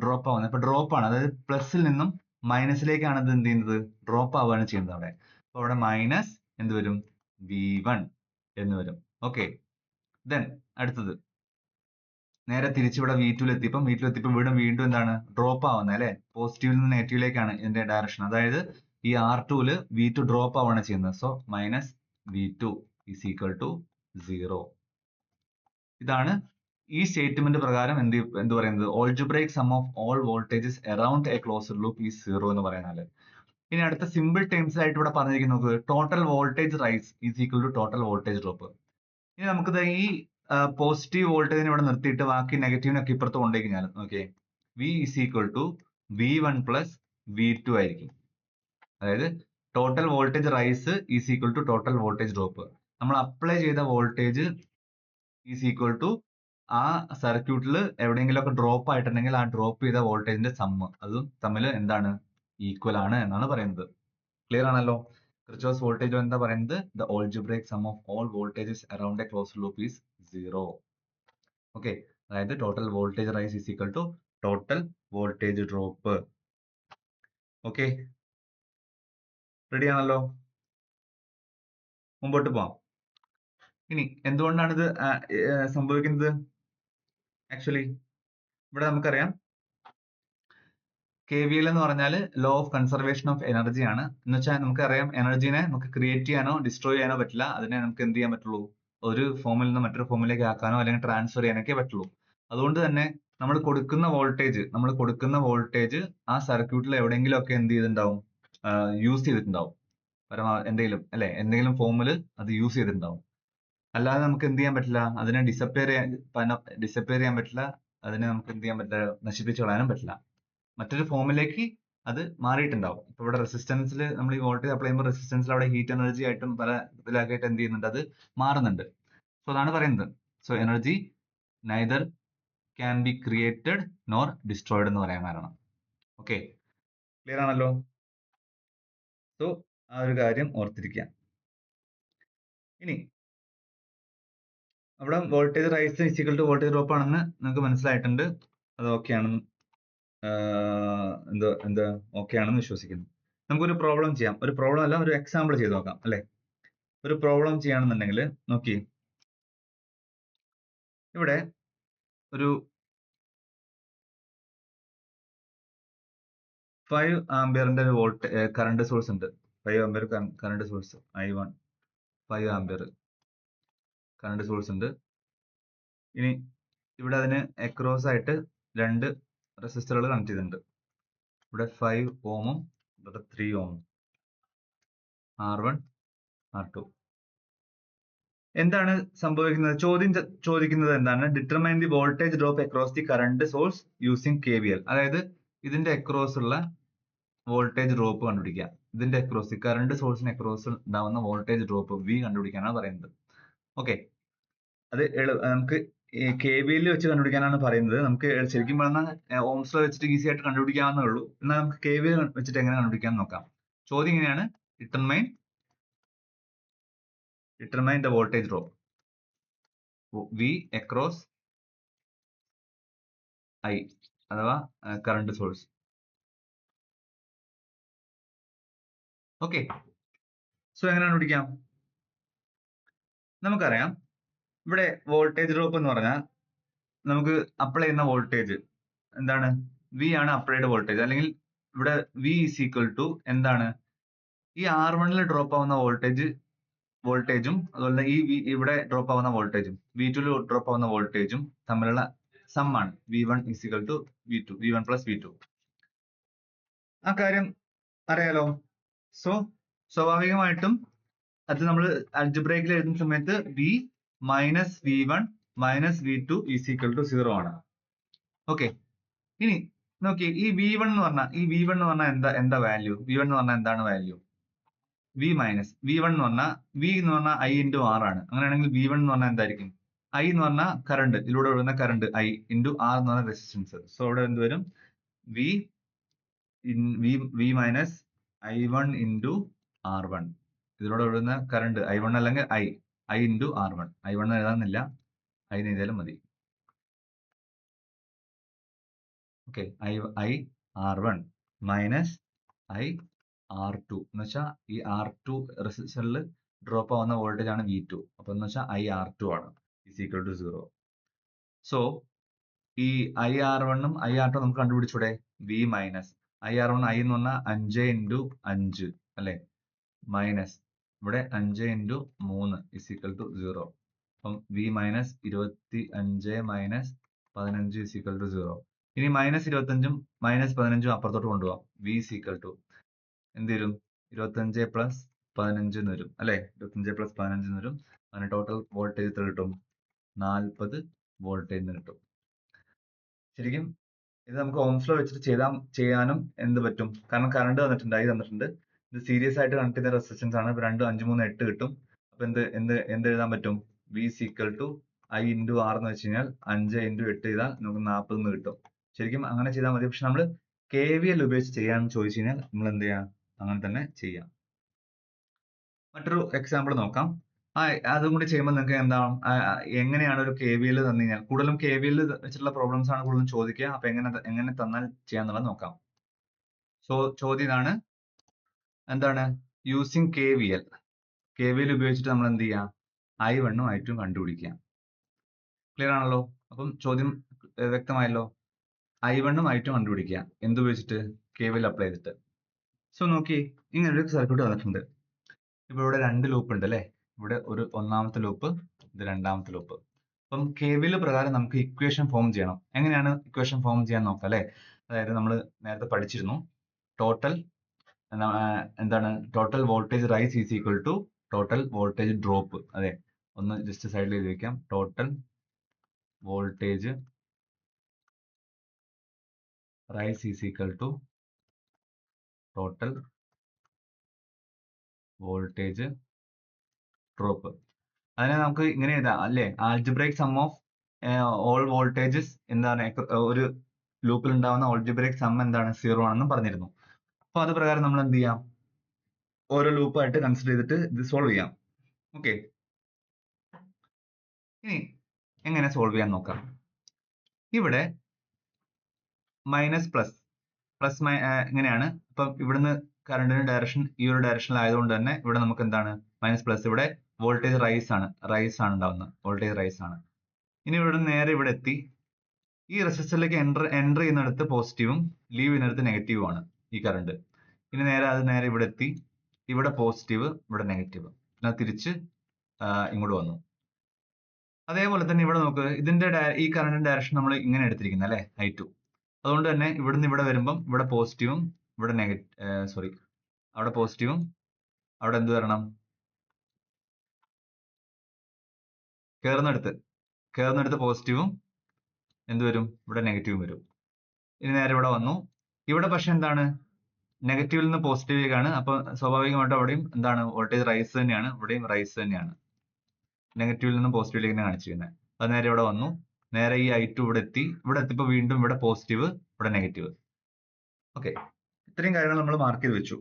ഡ്രോപ്പ് ആവുന്നത്. അപ്പൊ ഡ്രോപ്പ് ആണ്, അതായത് പ്ലസിൽ നിന്നും മൈനസിലേക്കാണ് ഇത് എന്ത് ചെയ്യുന്നത്? ഡ്രോപ്പ് ആവുകയാണ് ചെയ്യുന്നത് അവിടെ. അപ്പൊ അവിടെ മൈനസ് എന്ത് വരും? V1 എന്ന് വരും. ഓക്കെ, ദെൻ അടുത്തത് നേരെ തിരിച്ച് ഇവിടെ V2 എത്തിയപ്പോൾ വീണ്ടും എന്താണ്? ഡ്രോപ്പ് ആവുന്നത് അല്ലെ. പോസിറ്റീവിൽ നിന്ന് നെഗറ്റീവിലേക്കാണ് ഇതിന്റെ ഡയറക്ഷൻ. അതായത് ഈ R2 V2 ഡ്രോപ്പ് ആവുകയാണ് ചെയ്യുന്നത്. So minus V2 is equal to 0. ഇതാണ് ഈ സ്റ്റേറ്റ്മെന്റ് പ്രകാരം എന്ത് പറയുന്നത്? Algebraic sum of all voltages around a closed loop is zero എന്ന് പറയുന്നത്. ഇനി അടുത്ത സിമ്പിൾ ടേംസ് ആയിട്ട് ഇവിടെ പറഞ്ഞിരിക്കുന്നത് total voltage rise is equal to total voltage drop. ഇനി നമുക്കിത് ഈ പോസിറ്റീവ് വോൾട്ടേജിനെ ഇവിടെ നിർത്തിയിട്ട് ബാക്കി നെഗറ്റീവിനൊക്കെ ഇപ്പുറത്ത് കൊണ്ടുപോയി കഴിഞ്ഞാൽ okay, V is equal to V1 plus V2 ആയിരിക്കും. അതായത് total voltage rise is equal to total voltage drop. നമ്മൾ അപ്ലൈ ചെയ്ത വോൾട്ടേജ് ഈസ് ഈക്വൽ ടു ആ സർക്യൂട്ടിൽ എവിടെയെങ്കിലും ഒക്കെ ഡ്രോപ്പ് ആയിട്ടുണ്ടെങ്കിൽ ആ ഡ്രോപ്പ് ചെയ്ത വോൾട്ടേജിന്റെ സമ്മ്, അതും തമ്മിൽ എന്താണ്? ഈക്വൽ ആണ് എന്നാണ് പറയുന്നത്. ക്ലിയർ ആണല്ലോ? കിർച്ചോസ് വോൾട്ടേജ് എന്താ പറയുന്നത്? The algebraic sum of all voltages around a closed loop is zero. Okay, അതായത് total voltage rise is equal to total voltage drop. Okay, ready ആണല്ലോ? മുമ്പോട്ട് പോവാം. ഇനി എന്തുകൊണ്ടാണ് ഇത് സംഭവിക്കുന്നത്? ആക്ച്വലി ഇവിടെ നമുക്കറിയാം KVL എന്ന് പറഞ്ഞാൽ law of conservation of energy ആണ്. എന്ന് വെച്ചാൽ നമുക്കറിയാം എനർജിനെ നമുക്ക് ക്രിയേറ്റ് ചെയ്യാനോ ഡിസ്ട്രോയ് ചെയ്യാനോ പറ്റില്ല. അതിനെ നമുക്ക് എന്ത് ചെയ്യാൻ പറ്റുള്ളൂ? ഒരു ഫോമിൽ നിന്ന് മറ്റൊരു ഫോമിലേക്ക് ആക്കാനോ അല്ലെങ്കിൽ ട്രാൻസ്ഫർ ചെയ്യാനൊക്കെ പറ്റുള്ളൂ. അതുകൊണ്ട് തന്നെ നമ്മൾ കൊടുക്കുന്ന വോൾട്ടേജ് ആ സർക്യൂട്ടിൽ എവിടെയെങ്കിലും ഒക്കെ എന്ത് ചെയ്തിട്ടുണ്ടാവും? യൂസ് ചെയ്തിട്ടുണ്ടാവും. എന്തെങ്കിലും അല്ലെ, എന്തെങ്കിലും ഫോമിൽ അത് യൂസ് ചെയ്തിട്ടുണ്ടാവും. അല്ലാതെ നമുക്ക് എന്ത് ചെയ്യാൻ പറ്റില്ല, അതിനെ ഡിസപ്പിയർ ചെയ്യാൻ പറ്റില്ല, അതിനെ നമുക്ക് എന്ത് ചെയ്യാൻ പറ്റില്ല, നശിപ്പിച്ചു കളയാനും പറ്റില്ല. മറ്റൊരു ഫോമിലേക്ക് അത് മാറിയിട്ടുണ്ടാവും. ഇപ്പൊ ഇവിടെ റെസിസ്റ്റൻസിൽ നമ്മൾ ഈ വോൾട്ടേജ് അപ്ലൈ ചെയ്യുമ്പോൾ റെസിസ്റ്റൻസിൽ അവിടെ ഹീറ്റ് എനർജി ആയിട്ടും പല ഇതിലായിട്ട് എന്ത് ചെയ്യുന്നുണ്ട്, അത് മാറുന്നുണ്ട്. സോ അതാണ് പറയുന്നത്. So energy neither can be created nor destroyed എന്ന് പറയാൻ കാരണം. ഓക്കെ, ക്ലിയർ ആണല്ലോ? സോ ആ ഒരു കാര്യം ഓർത്തിരിക്കുക. ഇനി അവിടെ voltage rise equal to voltage drop ആണെന്ന് നിങ്ങൾക്ക് മനസ്സിലായിട്ടുണ്ട്. അത് ഓക്കെ ആണെന്ന് എന്താ ഓക്കെ ആണെന്ന് വിശ്വസിക്കുന്നു. നമുക്കൊരു പ്രോബ്ലം ചെയ്യാം. ഒരു പ്രോബ്ലം അല്ല, ഒരു എക്സാമ്പിൾ ചെയ്ത് നോക്കാം അല്ലെ. ഒരു പ്രോബ്ലം ചെയ്യുകയാണെന്നുണ്ടെങ്കിൽ നോക്കി, ഇവിടെ ഒരു 5 ആംപിയറിന്റെ ഒരു കറണ്ട് സോഴ്സ് ഉണ്ട്. 5 ampere current source I1, 5 ampere current source ഉണ്ട്. ഇനി ഇവിടെ അതിന് അക്രോസ് ആയിട്ട് 2 റെസിസ്റ്ററുകൾ കണക്ട് ചെയ്തിട്ടുണ്ട്. ഇവിടെ 5 ഓമും ഇവിടെ 3 ഓമും, R1 R2. എന്താണ് സംഭവിക്കുന്നത്? ചോദ്യം ചോദിക്കുന്നത് എന്താണ്? Determine the voltage drop across the current source using KVL. അതായത് ഇതിന്റെ അക്രോസ് ഉള്ള വോൾട്ടേജ് ഡ്രോപ്പ് കണ്ടുപിടിക്കുക. ഇതിന്റെ അക്രോസ്, കറണ്ട് സോഴ്സിന് അക്രോസ് ഉണ്ടാവുന്ന വോൾട്ടേജ് ഡ്രോപ്പ് V കണ്ടുപിടിക്കാനാണ് പറയുന്നത്. ഓക്കെ, അത് നമുക്ക് KVL വെച്ച് കണ്ടുപിടിക്കാനാണ് പറയുന്നത്. നമുക്ക് ശരിക്കും പറഞ്ഞാൽ ഓംസ് ലോ വെച്ചിട്ട് ഈസി ആയിട്ട് കണ്ടുപിടിക്കാവുന്നേ ഉള്ളൂ. എന്നാൽ നമുക്ക് KVL വെച്ചിട്ട് എങ്ങനെ കണ്ടുപിടിക്കാൻ നോക്കാം. ചോദ്യം ഇങ്ങനെയാണ്, determine the voltage drop V across I അഥവാ കറണ്ട് സോഴ്സ്. ഓക്കെ, സോ എങ്ങനെ കണ്ടുപിടിക്കാം? നമുക്കറിയാം ഇവിടെ വോൾട്ടേജ് ഡ്രോപ്പ് എന്ന് പറഞ്ഞാൽ നമുക്ക് അപ്ലൈ ചെയ്യുന്ന വോൾട്ടേജ് എന്താണ്? V ആണ് അപ്ലൈഡ് വോൾട്ടേജ്. അല്ലെങ്കിൽ ഇവിടെ V ഈസ് ഈക്വൽ ടു എന്താണ്? ഈ R1 ഡ്രോപ്പ് ആവുന്ന വോൾട്ടേജും അതുപോലെ ഈ ഇവിടെ ഡ്രോപ്പ് ആവുന്ന വോൾട്ടേജും V2 ഡ്രോപ്പ് ആവുന്ന വോൾട്ടേജും തമ്മിലുള്ള സം ആണ് V1 is equal to V2, V1 plus V2. ആ കാര്യം അറിയാലോ. സോ സ്വാഭാവികമായിട്ടും അത് നമ്മൾ അൽജിബ്രയിൽ എഴുതുന്ന സമയത്ത് V minus V1 minus V2 is equal to 0 ആണ്. ഓക്കെ, ഇനി നോക്കി ഈ V1 എന്ന് പറഞ്ഞാൽ എന്താ വാല്യൂ? V1 എന്ന് പറഞ്ഞാൽ എന്താണ് വാല്യൂ? V1 എന്ന് പറഞ്ഞാൽ V എന്ന് പറഞ്ഞാൽ I ഇൻറ്റു R ആണ്. അങ്ങനെയാണെങ്കിൽ V1 എന്ന് പറഞ്ഞാൽ എന്തായിരിക്കും? I എന്ന് പറഞ്ഞാൽ കറണ്ട്, ഇതിലൂടെ ഒഴുകുന്ന കറണ്ട് I ഇൻറ്റു R എന്ന് പറഞ്ഞ റെസിസ്റ്റൻസ്. സോ ഇവിടെ എന്ത് വരും? V minus I1 into R1. ഇതിലൂടെ ഒഴുകുന്ന കറണ്ട് I1 അല്ലെങ്കിൽ I into R1. I1 എഴുതാന്നില്ല, I എഴുതിയാലും മതി. Okay, I R1 minus I R2 എന്ന് വെച്ചാൽ ഈ R2 റെസിസ്റ്ററിൽ ഡ്രോപ്പ് ആവുന്ന വോൾട്ടേജ് ആണ് V2. അപ്പൊ എന്ന് വെച്ചാൽ I R2 ആണ് ഈസ് ഈക്വൽ ടു 0. സോ ഈ I R1 ഉം I R2 നമുക്ക് കണ്ടുപിടിച്ചൂടെ? V minus I R1, I എന്ന് പറഞ്ഞാൽ 5 ഇൻറ്റു 5 അല്ലെ, മൈനസ് ഇവിടെ 5 ഇൻറ്റു 3 ഈസ് ഈക്വൽ ടു 0. അപ്പം V minus 25 minus 15 is equal to 0. ഇനി മൈനസ് 25ഉം മൈനസ് 15ഉം അപ്പുറത്തോട്ട് കൊണ്ടുപോകാം. V ഈസ് ഈക്വൽ ടു എന്ത് വരും? 25 പ്ലസ് 15 എന്ന് വരും അല്ലെ, 25 പ്ലസ് 15 എന്ന് വരും. അങ്ങനെ ടോട്ടൽ വോൾട്ടേജ് എത്ര കിട്ടും? 40 വോൾട്ടേജ് കിട്ടും. ശരിക്കും ഇത് നമുക്ക് ഓംസ് ലോ വെച്ചിട്ട് ചെയ്യാനും എന്ത് പറ്റും? കാരണം കറണ്ട് തന്നിട്ടുണ്ട്, I തന്നിട്ടുണ്ട്. ഇത് സീരീസ് ആയിട്ട് കണക്ട് ചെയ്ത റെസിസ്റ്റൻസ് ആണ്. 2, 5, 3, 8 കിട്ടും. അപ്പൊ എന്ത് എഴുതാൻ പറ്റും? V is equal to I into R എന്ന് വെച്ച് കഴിഞ്ഞാൽ 5 ഇൻറ്റു 8 ചെയ്താൽ നമുക്ക് 40 എന്ന് കിട്ടും. ശരിക്കും അങ്ങനെ ചെയ്താൽ മതി. പക്ഷെ നമ്മൾ KVL ഉപയോഗിച്ച് ചെയ്യാന്ന് ചോദിച്ചു കഴിഞ്ഞാൽ നമ്മൾ എന്ത് ചെയ്യാം? അങ്ങനെ തന്നെ ചെയ്യാം. മറ്റൊരു എക്സാമ്പിൾ നോക്കാം. അതും കൂടി ചെയ്യുമ്പോൾ നിങ്ങൾക്ക് എന്താണ്, എങ്ങനെയാണ് ഒരു KVL തന്നു കഴിഞ്ഞാൽ, കൂടുതലും KVL വെച്ചിട്ടുള്ള പ്രോബ്ലംസ് ആണ് കൂടുതലും ചോദിക്കുക. അപ്പൊ എങ്ങനെ തന്നാൽ ചെയ്യാന്നുള്ളത് നോക്കാം. സോ ചോദ്യം ഇതാണ്, എന്താണ്? യൂസിങ് KVL ഉപയോഗിച്ചിട്ട് നമ്മൾ എന്ത് ചെയ്യാം? I1 ഉം I2 ഉം കണ്ടുപിടിക്കുക. ക്ലിയർ ആണല്ലോ? അപ്പം ചോദ്യം വ്യക്തമായല്ലോ. I1 ഉം I2 ഉം കണ്ടുപിടിക്കുക എന്തുപയോഗിച്ചിട്ട്? KVL അപ്ലൈ ചെയ്തിട്ട്. സോ നോക്കി, ഇങ്ങനെ ഒരു സർക്യൂട്ട് വന്നിട്ടുണ്ട്. ഇപ്പൊ ഇവിടെ 2 ലൂപ്പ് ഉണ്ട് അല്ലെ. ഇവിടെ ഒരു ഒന്നാമത്തെ ലൂപ്പ്, ഇത് രണ്ടാമത്തെ ലൂപ്പ്. അപ്പം KVL പ്രകാരം നമുക്ക് ഇക്വേഷൻ ഫോം ചെയ്യണം. എങ്ങനെയാണ് ഇക്വേഷൻ ഫോം ചെയ്യാൻ നോക്കാം അല്ലെ. അതായത് നമ്മൾ നേരത്തെ പഠിച്ചിരുന്നു, ടോട്ടൽ എന്താണ് total voltage rise is equal to total voltage drop. അതെ, ഒന്ന് ജസ്റ്റ് സൈഡിൽ എഴുതി വെക്കാം. Total voltage rise is equal to total voltage drop. അതിനെ നമുക്ക് ഇങ്ങനെ എഴുതാം അല്ലേ? Algebraic sum of all voltages എന്താണ് ഒരു ലൂപ്പിൽ ഉണ്ടാവുന്ന ആൽജിബ്രൈക് സം എന്താണ് 0 ആണെന്നും പറഞ്ഞിരുന്നു. അപ്പൊ അത് പ്രകാരം നമ്മൾ എന്ത് ചെയ്യാം? ഓരോ ലൂപ്പായിട്ട് കൺസിഡർ ചെയ്തിട്ട് ഇത് സോൾവ് ചെയ്യാം. ഓക്കെ, ഇനി എങ്ങനെ സോൾവ് ചെയ്യാൻ നോക്കാം. ഇവിടെ മൈനസ് പ്ലസ് പ്ലസ് ഇങ്ങനെയാണ്. അപ്പം ഇവിടുന്ന് കറണ്ടിന്റെ ഡയറക്ഷൻ ഈ ഒരു ഡയറക്ഷനിൽ ആയതുകൊണ്ട് തന്നെ ഇവിടെ നമുക്ക് എന്താണ് മൈനസ് പ്ലസ്. ഇവിടെ വോൾട്ടേജ് റൈസ് ആണ് ഉണ്ടാവുന്നത്. വോൾട്ടേജ് റൈസ് ആണ്. ഇനി ഇവിടെ നേരെ ഇവിടെ എത്തി ഈ റെസിസ്റ്ററിലേക്ക് എൻ്റർ ചെയ്യുന്നിടത്ത് പോസിറ്റീവും ലീവ് ചെയ്യുന്നിടത്ത് നെഗറ്റീവും ആണ് ഈ കറണ്ട്. ഇനി നേരെ ഇവിടെ എത്തി. ഇവിടെ പോസിറ്റീവ്, ഇവിടെ നെഗറ്റീവ്. പിന്നെ തിരിച്ച് ഇങ്ങോട്ട് വന്നു. അതേപോലെ തന്നെ ഇവിടെ നോക്ക്, ഇതിന്റെ ഈ കറണ്ടിന്റെ ഡയറക്ഷൻ നമ്മൾ ഇങ്ങനെ എടുത്തിരിക്കുന്നത് അല്ലെ, I2. അതുകൊണ്ട് തന്നെ ഇവിടുന്ന് ഇവിടെ വരുമ്പം ഇവിടെ പോസിറ്റീവും ഇവിടെ അവിടെ പോസിറ്റീവും അവിടെ എന്ത് വരണം? കയറുന്നിടത്ത് പോസിറ്റീവും എന്ത് വരും? ഇവിടെ നെഗറ്റീവും വരും. ഇനി നേരെ ഇവിടെ വന്നു. ഇവിടെ പക്ഷെ എന്താണ് നെഗറ്റീവിൽ നിന്ന് പോസിറ്റീവിലേക്കാണ്. അപ്പൊ സ്വാഭാവികമായിട്ടും അവിടെയും എന്താണ് വോൾട്ടേജ് റൈസ് തന്നെയാണ്, ഇവിടെയും റൈസ് തന്നെയാണ്. നെഗറ്റീവിൽ നിന്ന് പോസിറ്റീവിലേക്ക് തന്നെ കാണിച്ചിരിക്കുന്നത്. അത് നേരെ ഇവിടെ വന്നു. നേരെ ഈ I2 ഇവിടെ എത്തിയപ്പോൾ വീണ്ടും ഇവിടെ പോസിറ്റീവ്, ഇവിടെ നെഗറ്റീവ്. ഓക്കെ, ഇത്രയും കാര്യങ്ങൾ നമ്മൾ മാർക്ക് ചെയ്ത് വെച്ചു.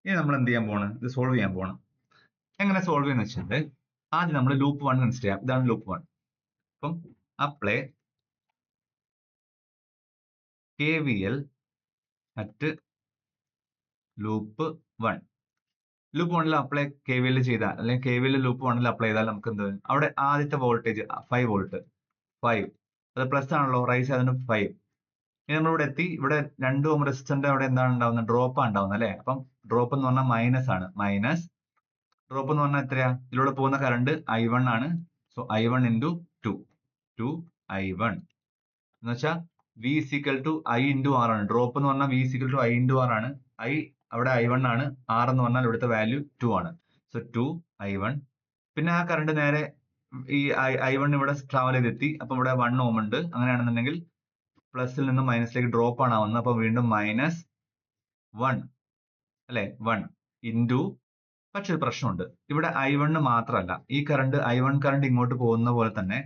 ഇനി നമ്മൾ എന്ത് ചെയ്യാൻ പോണ്? ഇത് സോൾവ് ചെയ്യാൻ പോണ്. എങ്ങനെ സോൾവ് ചെയ്യുന്ന വെച്ചാൽ ആദ്യം നമ്മൾ ലൂപ്പ് 1 കൺസിഡർ ചെയ്യാം. ഇതാണ് ലൂപ്പ് 1. അപ്പം apply KVL at loop 1. Loop 1 apply KVL ചെയ്താൽ, അല്ലെങ്കിൽ KVL ലൂപ്പ് 1 അപ്ലൈ ചെയ്താൽ നമുക്ക് എന്ത്? അവിടെ ആദ്യത്തെ വോൾട്ടേജ് 5 വോൾട്ട്, 5 അത് പ്ലസ് ആണല്ലോ, റൈസ് അതിന് 5. ഇനി നമ്മളിവിടെ എത്തി. ഇവിടെ 2 ഓം റെസിസ്റ്ററിന്റെ അവിടെ എന്താണ് ഉണ്ടാവുന്നത്? ഡ്രോപ്പ് ആണ് ഉണ്ടാവുന്നത് അല്ലെ? അപ്പം ഡ്രോപ്പ് എന്ന് പറഞ്ഞാൽ മൈനസ് ആണ്. മൈനസ് ഡ്രോപ്പ് എന്ന് പറഞ്ഞാൽ എത്രയാ? ഇതിലൂടെ പോകുന്ന കറണ്ട് I1 ആണ്. സോ I1 into 2 I1 എന്ന് വെച്ചാൽ V is equal to I into R ആണ്. ഡ്രോപ്പ് എന്ന് പറഞ്ഞാൽ V is equal to I into R ആണ്. I അവിടെ I1 ആണ്. R എന്ന് പറഞ്ഞാൽ ഇവിടുത്തെ വാല്യൂ 2 ആണ്. So 2 I1. പിന്നെ ആ കറണ്ട് നേരെ ഈ I1 ഇവിടെ ട്രാവൽ ചെയ്തെത്തി. അപ്പൊ ഇവിടെ 1 ഓം ഉണ്ട്. അങ്ങനെയാണെന്നുണ്ടെങ്കിൽ പ്ലസിൽ നിന്ന് മൈനസിലേക്ക് ഡ്രോപ്പ് ആണ് ആവുന്നത്. അപ്പൊ വീണ്ടും -1 അല്ലെ, 1 ഇൻറ്റു. പക്ഷെ ഒരു പ്രശ്നമുണ്ട്. ഇവിടെ I1 മാത്രമല്ല, ഈ കറണ്ട് I1 കറണ്ട് ഇങ്ങോട്ട് പോകുന്ന പോലെ തന്നെ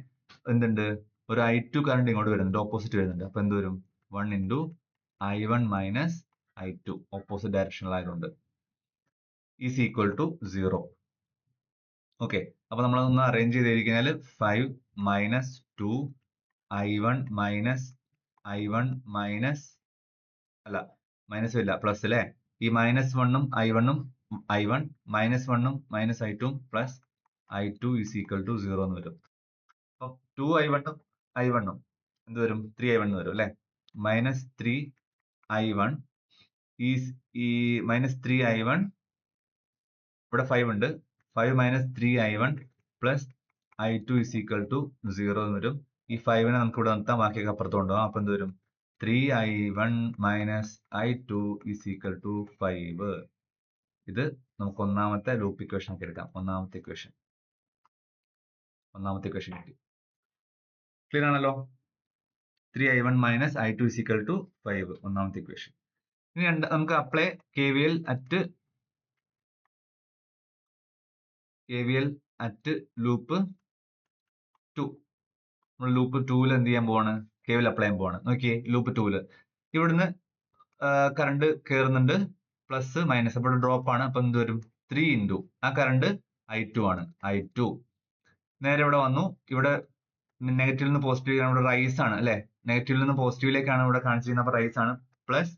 എന്തുണ്ട്? ഒരു I2 കറണ്ട് ഇങ്ങോട്ട് വരുന്നുണ്ട്, ഓപ്പോസിറ്റ് വരുന്നുണ്ട്. അപ്പൊ എന്ത് വരും? 1 into I1 minus I2 opposite ഡയറക്ഷനിലായതുകൊണ്ട് ഈസ് ഈക്വൽ ടു 0. ഓക്കെ, അപ്പൊ നമ്മളതൊന്ന് അറേഞ്ച് ചെയ്തിരിക്കുന്നതിൽ 5 minus 2 I1 minus I1 minus അല്ല മൈനസ് ഇല്ല, പ്ലസ് അല്ലേ? ഈ -1ഉം I1ഉം I1 -1ഉം -I2ഉം plus I2 is equal to 0 എന്ന് വരും. അപ്പൊ 2I1ഉം I1ഉം എന്ത് വരും? 3I1 എന്ന് വരും അല്ലെ? -3I1 ഈ -3I1 ഇവിടെ 5 ഉണ്ട്. 5 minus 3I1 plus I2 is equal to 0 എന്ന് വരും. ഈ 5നെ നമുക്ക് ഇവിടെ നിർത്താം, ബാക്കിയൊക്കെ അപ്പുറത്ത് കൊണ്ടുപോകാം. അപ്പൊ എന്ത് വരും? 3I1 minus I2 is equal to 5. ഇത് നമുക്ക് ഒന്നാമത്തെ ലൂപ്പ് ഇക്വേഷൻ ആക്കി എടുക്കാം. ഒന്നാമത്തെ ഇക്വേഷൻ കിട്ടി. ക്ലിയർ ആണല്ലോ? 3I1 minus I2 is equal to 5 ഒന്നാമത്തെ ഇക്വേഷൻ. ഇനി നമുക്ക് അപ്ലൈ KVL അറ്റ് ലൂപ്പ് 2. നമ്മൾ ലൂപ്പ് 2ൽ എന്ത് ചെയ്യാൻ പോവാണ്? KVL അപ്ലൈ ചെയ്യാൻ പോവാണ്. നോക്കിയേ, ലൂപ്പ് 2ൽ ഇവിടുന്ന് കറണ്ട് കയറുന്നുണ്ട്, പ്ലസ് മൈനസ്. അപ്പോൾ ഡ്രോപ്പ് ആണ്. അപ്പൊ എന്ത് വരും? 3 ഇൻറ്റു ആ കറണ്ട് I2 ആണ്. I2 നേരെ ഇവിടെ വന്നു. ഇവിടെ നെഗറ്റീവിൽ നിന്ന് പോസിറ്റീവ് ഇവിടെ റൈസ് ആണ് അല്ലെ? നെഗറ്റീവിൽ നിന്ന് പോസിറ്റീവിലേക്കാണ് ഇവിടെ കാണിച്ചിരിക്കുന്നത്. അപ്പൊ റൈസ് ആണ്. പ്ലസ്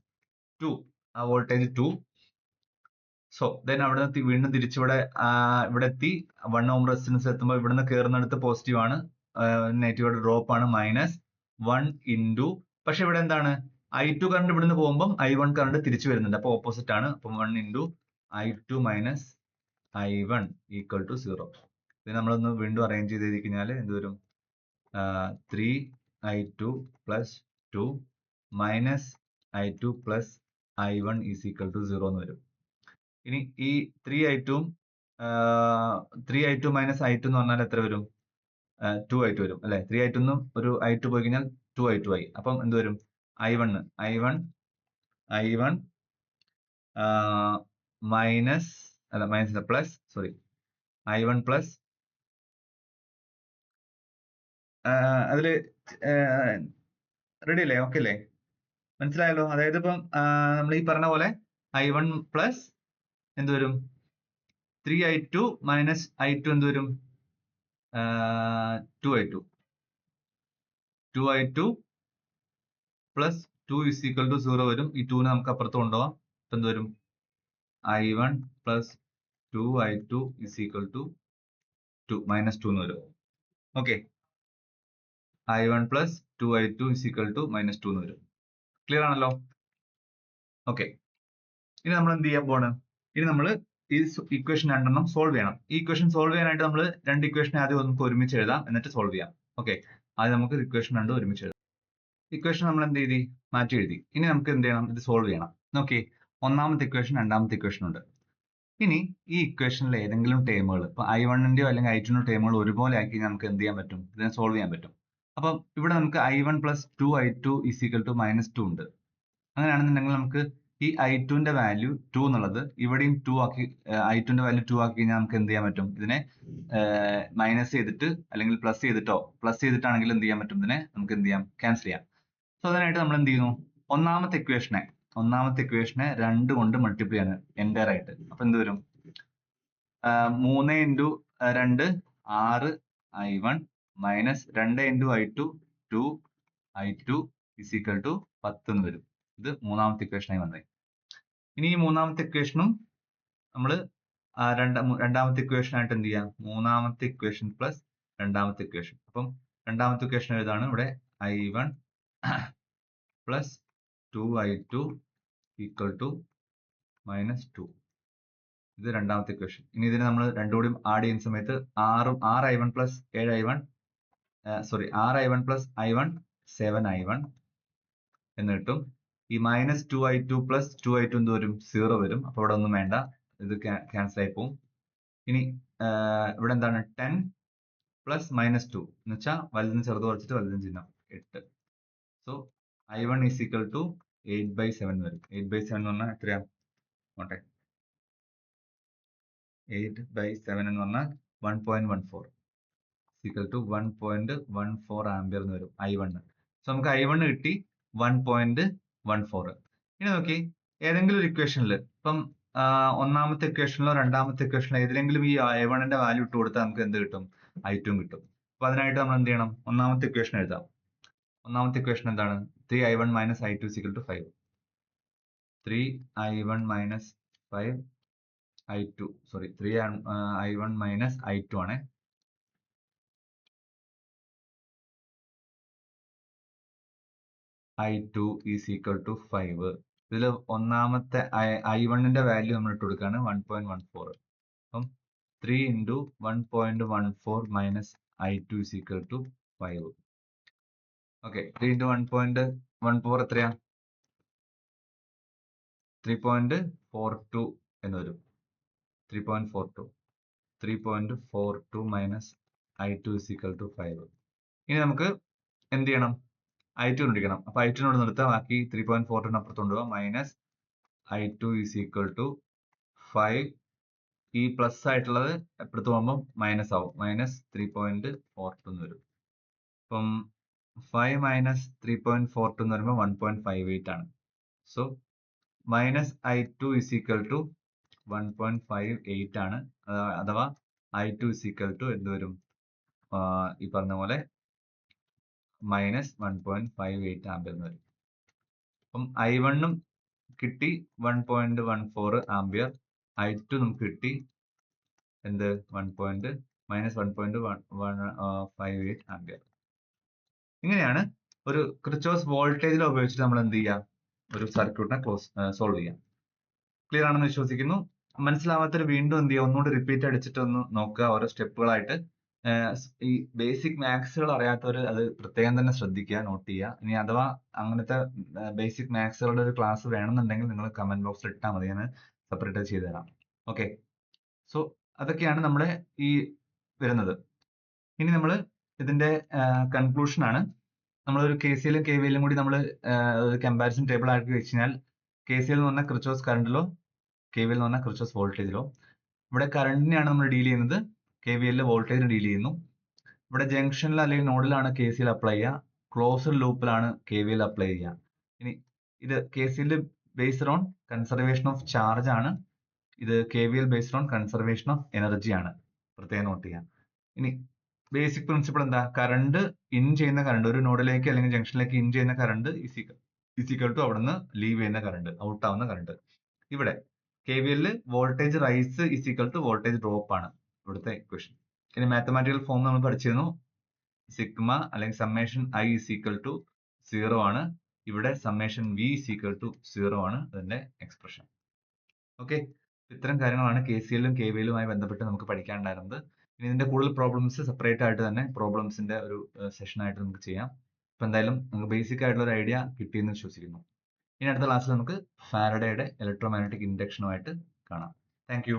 2 ആ വോൾട്ടേജ് 2. സോ ദെൻ അവിടെ വീണ്ടും തിരിച്ചിവിടെ ഇവിടെ എത്തി. 1 ഓം റെസിസ്റ്റൻസ് എത്തുമ്പോൾ ഇവിടുന്ന് കയറുന്നിടത്ത് പോസിറ്റീവ് ആണ്, നെഗറ്റീവ് ഡ്രോപ്പ് ആണ്. -1 ഇൻറ്റു. പക്ഷെ ഇവിടെ എന്താണ്? I2 കറണ്ട് ഇവിടുന്ന് പോകുമ്പോൾ I1 കറണ്ട് തിരിച്ചു വരുന്നുണ്ട്. അപ്പൊ ഓപ്പോസിറ്റ് ആണ്. അപ്പൊ 1 into I2 minus I1 equal to 0. ഇത് നമ്മളൊന്ന് വീണ്ടും അറേഞ്ച് ചെയ്തിരിക്കുന്നതിനാൽ എന്ത് വരും? 3I2 plus 2 minus I2 plus I1 is equal to 0 എന്ന് വരും. ഇനി ഈ 3i2 3i2 മൈനസ് i2 എന്ന് പറഞ്ഞാൽ എത്ര വരും? 2i2 വരും അല്ലെ? 3i2 ന്നും ഒരു i2 പോയി കഴിഞ്ഞാൽ 2i2 ആയി. അപ്പം എന്ത് വരും? i1 മൈനസ് അല്ല minus plus sorry i1 plus അതില് റെഡി അല്ലേ? ഓക്കെ അല്ലേ? മനസ്സിലായല്ലോ? അതായത് ഇപ്പം നമ്മൾ ഈ പറഞ്ഞ പോലെ i1 പ്ലസ് എന്ത് വരും? 3i2 മൈനസ് i2 എന്ത് വരും? 2i2 plus 2 is equal to 0 വരും. ഈ 2 നെ നമുക്ക് അപ്പുറത്ത് കൊണ്ടുപോകാം. അപ്പൊ എന്ത് വരും? i1 plus 2i2 is equal to 2 minus 2 എന്ന് വരും. Okay, i1 plus 2i2 is equal to minus 2 എന്ന് വരും. ക്ലിയർ ആണല്ലോ? ഓക്കെ, ഇനി നമ്മൾ എന്ത് ചെയ്യാൻ പോണ്? ഇനി നമ്മൾ ഈ ഇക്വേഷൻ രണ്ടെണ്ണം സോൾവ് ചെയ്യണം. ഈ ഇക്വേഷൻ സോൾവ് ചെയ്യാനായിട്ട് നമ്മൾ രണ്ട് ഇക്വേഷൻ ആദ്യം നമുക്ക് ഒരുമിച്ച് എഴുതാം, എന്നിട്ട് സോൾവ് ചെയ്യാം. ഓക്കെ, ആദ്യം നമുക്ക് ഇക്വേഷൻ രണ്ടും ഒരുമിച്ച് എഴുതാം. ഇക്വേഷൻ നമ്മൾ എന്ത് ചെയ്തി? മാറ്റി എഴുതി. ഇനി നമുക്ക് എന്ത് ചെയ്യണം? ഇത് സോൾവ് ചെയ്യണം. നോക്കി, ഒന്നാമത്തെ ഇക്വേഷൻ രണ്ടാമത്തെ ഇക്വേഷൻ ഉണ്ട്. ഇനി ഈ ഇക്വേഷനിൽ ഏതെങ്കിലും ടേമുകൾ ഇപ്പൊ i1ന്റെയോ അല്ലെങ്കിൽ i2ന്റെയോ ടേമുകൾ ഒരുപോലെ ആക്കി നമുക്ക് എന്ത് ചെയ്യാൻ പറ്റും? ഇതിനെ സോൾവ് ചെയ്യാൻ പറ്റും. അപ്പം ഇവിടെ നമുക്ക് i1 plus 2i2 is equal to minus 2 ഉണ്ട്. അങ്ങനെയാണെന്നുണ്ടെങ്കിൽ നമുക്ക് ഈ i2ന്റെ വാല്യൂ 2 എന്നുള്ളത് ഇവിടെയും 2 ആക്കി, i2ന്റെ വാല്യൂ 2 ആക്കി കഴിഞ്ഞാൽ നമുക്ക് എന്ത് ചെയ്യാൻ പറ്റും? ഇതിനെ മൈനസ് ചെയ്തിട്ട് അല്ലെങ്കിൽ പ്ലസ് ചെയ്തിട്ടാണെങ്കിൽ എന്ത് ചെയ്യാൻ പറ്റും? ഇതിനെ നമുക്ക് എന്ത് ചെയ്യാം? ക്യാൻസൽ ചെയ്യാം. സോ അതിനായിട്ട് നമ്മൾ എന്ത് ചെയ്യുന്നു? ഒന്നാമത്തെ ഇക്വേഷനെ 2 കൊണ്ട് മൾട്ടിപ്ലൈ ചെയ്യാണ് എൻ്റർ ആയിട്ട്. അപ്പൊ എന്ത് വരും? 3 into 2 6 i1 minus 2 into i2 2i2 is equal to 10 എന്ന് വരും. ഇത് മൂന്നാമത്തെ ഇക്വേഷനായി വന്നത്. ഇനി ഈ മൂന്നാമത്തെ ഇക്വേഷനും നമ്മൾ രണ്ടാമത്തെ ഇക്വേഷൻ ആയിട്ട് എന്ത് ചെയ്യാം? മൂന്നാമത്തെ ഇക്വേഷൻ പ്ലസ് രണ്ടാമത്തെ ഇക്വേഷൻ. അപ്പം രണ്ടാമത്തെ ഇക്വേഷൻ എഴുതാണ് ഇവിടെ i1 plus 2i2 equal to minus 2. ഇത് രണ്ടാമത്തെ ഇക്വേഷൻ. ഇനി ഇതിനെ നമ്മൾ രണ്ടുകൂടിയും ആഡ് ചെയ്യുന്ന സമയത്ത് 6i1 plus 7i1 6i1 plus i1 7i1 എന്ന് കിട്ടും. ഈ മൈനസ് 2i2 പ്ലസ് 2i2 എന്ത് വരും? 0 വരും. അപ്പൊ ഇവിടെ ഒന്നും വേണ്ട, ഇത് ക്യാൻസൽ ആയി പോകും. ഇനി ഇവിടെ എന്താണ്? 10 പ്ലസ് മൈനസ് 2 എന്ന് വെച്ചാൽ വലുതിന് ചെറുത് കുറച്ചിട്ട് വലുതിന് ചിഹ്നം 8. So i1 is equal to 8/7 വരും. 8/7 എന്ന് പറഞ്ഞാൽ എത്രയാ? നോട്ടെ, 8/7 എന്ന് പറഞ്ഞാൽ 1.14 ഈക്വൽ ടു 1.14 ആംപിയർ എന്ന് വരും i1. സോ നമുക്ക് i1 കിട്ടി 1.14. ഇനി നോക്കി, ഏതെങ്കിലും ഒരു ഇക്വേഷനിൽ ഇപ്പം ഒന്നാമത്തെ ഇക്വേഷനിലോ രണ്ടാമത്തെ ഇക്വേഷനിലോ ഏതെങ്കിലും ഈ i1ന്റെ വാല്യൂ ഇട്ട് കൊടുത്താൽ നമുക്ക് എന്ത് കിട്ടും? i2 കിട്ടും. അപ്പൊ അതിനായിട്ട് നമ്മൾ എന്ത് ചെയ്യണം? ഒന്നാമത്തെ ഇക്വേഷൻ എഴുതാം. ഒന്നാമത്തെ ഇക്വേഷൻ എന്താണ്? 3i1 minus i2 equal to 5. 3i1 minus 5i2 sorry 3i1 minus i2 ആണ്. i2 is equal to 5. ഇതിൽ ഒന്നാമത്തെ i1ന്റെ വാല്യൂ നമ്മൾ ഇട്ട് കൊടുക്കുകയാണ് 1.14. അപ്പം 3 into 1.14 minus i2 is equal to 5. Okay, 3 into 1.14 എത്രയാ? 3.42 എന്ന് വരും. 3.42 minus i2 is equal to 5. ഇനി നമുക്ക് എന്ത് ചെയ്യണം? i2 കണ്ടുപിടിക്കണം. അപ്പൊ i2 നോട് നിർത്താം, ബാക്കി 3.42 അപ്പുറത്ത് കൊണ്ടുപോകാം. Minus i2 is equal to 5. ഈ പ്ലസ് ആയിട്ടുള്ളത് എപ്പുറത്ത് പോകുമ്പോൾ മൈനസ് ആവും. മൈനസ് 3.42 എന്ന് വരും. അപ്പം 5 മൈനസ് 3.42 എന്ന് പറയുമ്പോൾ 1.58 ആണ്. So minus i2 is equal to 1.58 ആണ്. അഥവാ i2 ഈസ് ഈക്വൽ ടു എന്ത് വരും? ഈ പറഞ്ഞ പോലെ മൈനസ് 1.58 ആംപിയർ എന്ന് വരും. അപ്പം i1 കിട്ടി 1.14 ആംപിയർ, i2 നമുക്ക് കിട്ടി എന്ത്? Minus 1.58 ampere. ഇങ്ങനെയാണ് ഒരു കിർച്ചോഫ് വോൾട്ടേജ് ലോ ഉപയോഗിച്ചിട്ട് നമ്മൾ എന്ത് ചെയ്യാം? ഒരു സർക്യൂട്ടിനെ സോൾവ് ചെയ്യാം. ക്ലിയർ ആണെന്ന് വിശ്വസിക്കുന്നു. മനസ്സിലാവാത്തൊരു വീണ്ടും എന്ത് ചെയ്യുക? ഒന്നുകൂടി റിപ്പീറ്റ് അടിച്ചിട്ട് ഒന്ന് നോക്കുക ഓരോ സ്റ്റെപ്പുകളായിട്ട്. ഈ ബേസിക് മാത്സുകൾ അറിയാത്തവർ അത് പ്രത്യേകം തന്നെ ശ്രദ്ധിക്കുക, നോട്ട് ചെയ്യുക. ഇനി അഥവാ അങ്ങനത്തെ ബേസിക് മാത്സുകളുടെ ഒരു ക്ലാസ് വേണമെന്നുണ്ടെങ്കിൽ നിങ്ങൾ കമന്റ് ബോക്സിൽ ഇട്ടാൽ മതി. ഞാൻ സെപ്പറേറ്റ് ചെയ്തു തരാം. ഓക്കെ, സോ അതൊക്കെയാണ് നമ്മുടെ ഈ വരുന്നത്. ഇനി നമ്മൾ ഇതിന്റെ കൺക്ലൂഷൻ ആണ്. നമ്മളൊരു കെ സി എല്ലും കെ വി എല്ലും കൂടി നമ്മൾ ഒരു കമ്പാരിസൺ ടേബിൾ ആക്കി വെച്ച് കഴിഞ്ഞാൽ കെ സി എൽ എന്ന് പറഞ്ഞാൽ ക്രിച്ചോസ് കറണ്ടിലോ കെ വി എൽ എന്ന് പറഞ്ഞാൽ ക്രിച്ചോസ് വോൾട്ടേജിലോ. ഇവിടെ കറണ്ടിനെയാണ് നമ്മൾ ഡീൽ ചെയ്യുന്നത്, കെ വി എല്ലിൽ വോൾട്ടേജിന് ഡീൽ ചെയ്യുന്നു. ഇവിടെ ജംഗ്ഷനിൽ അല്ലെങ്കിൽ നോഡിലാണ് കെ സി എൽ അപ്ലൈ ചെയ്യുക, ക്ലോസ്ഡ് ലൂപ്പിലാണ് കെ വി എൽ അപ്ലൈ ചെയ്യുക. ഇനി ഇത് K C L based on conservation of charge ആണ്, ഇത് K V L based on conservation of energy ആണ്, പ്രത്യേകം നോട്ട് ചെയ്യാം. ഇനി ബേസിക് പ്രിൻസിപ്പിൾ എന്താ? കറണ്ട് ഇൻ ചെയ്യുന്ന കറണ്ട്, ഒരു നോഡിലേക്ക് അല്ലെങ്കിൽ ജംഗ്ഷനിലേക്ക് ഇൻ ചെയ്യുന്ന കറണ്ട് ഇസിക്കൽ ടു അവിടുന്ന് ലീവ് ചെയ്യുന്ന കറണ്ട്, ഔട്ട് ആവുന്ന കറണ്ട്. ഇവിടെ കെ വി എല്ലിൽ voltage rice is equal to voltage drop ആണ് ഇവിടുത്തെ ഇക്വേഷൻ. ഇനി മാത്തമാറ്റിക്കൽ ഫോം നമ്മൾ പഠിച്ചിരുന്നു, സിഗ്മ അല്ലെങ്കിൽ സമ്മേഷൻ ഐ ഇസിക്കൽ ടു 0 ആണ്. ഇവിടെ സമ്മേഷൻ വി ഇസിക്കൽ ടു 0 ആണ് അതിന്റെ എക്സ്പ്രഷൻ. ഓക്കെ, ഇത്തരം കാര്യങ്ങളാണ് കെ സി എല്ലും കെ വി എല്ലുമായി ബന്ധപ്പെട്ട് നമുക്ക് പഠിക്കാനുണ്ടായിരുന്നത്. ഇനി ഇതിന്റെ കൂടുതൽ പ്രോബ്ലംസ് സെപ്പറേറ്റ് ആയിട്ട് തന്നെ പ്രോബ്ലംസിന്റെ ഒരു സെഷൻ ആയിട്ട് നമുക്ക് ചെയ്യാം. അപ്പൊ എന്തായാലും നമുക്ക് ബേസിക് ആയിട്ടുള്ള ഒരു ഐഡിയ കിട്ടിയെന്ന് വിശ്വസിക്കുന്നു. ഇനി അടുത്ത ക്ലാസ്സിൽ നമുക്ക് ഫാരഡേയുടെ ഇലക്ട്രോമാഗ്നറ്റിക് ഇൻഡക്ഷനുമായിട്ട് കാണാം. Thank you.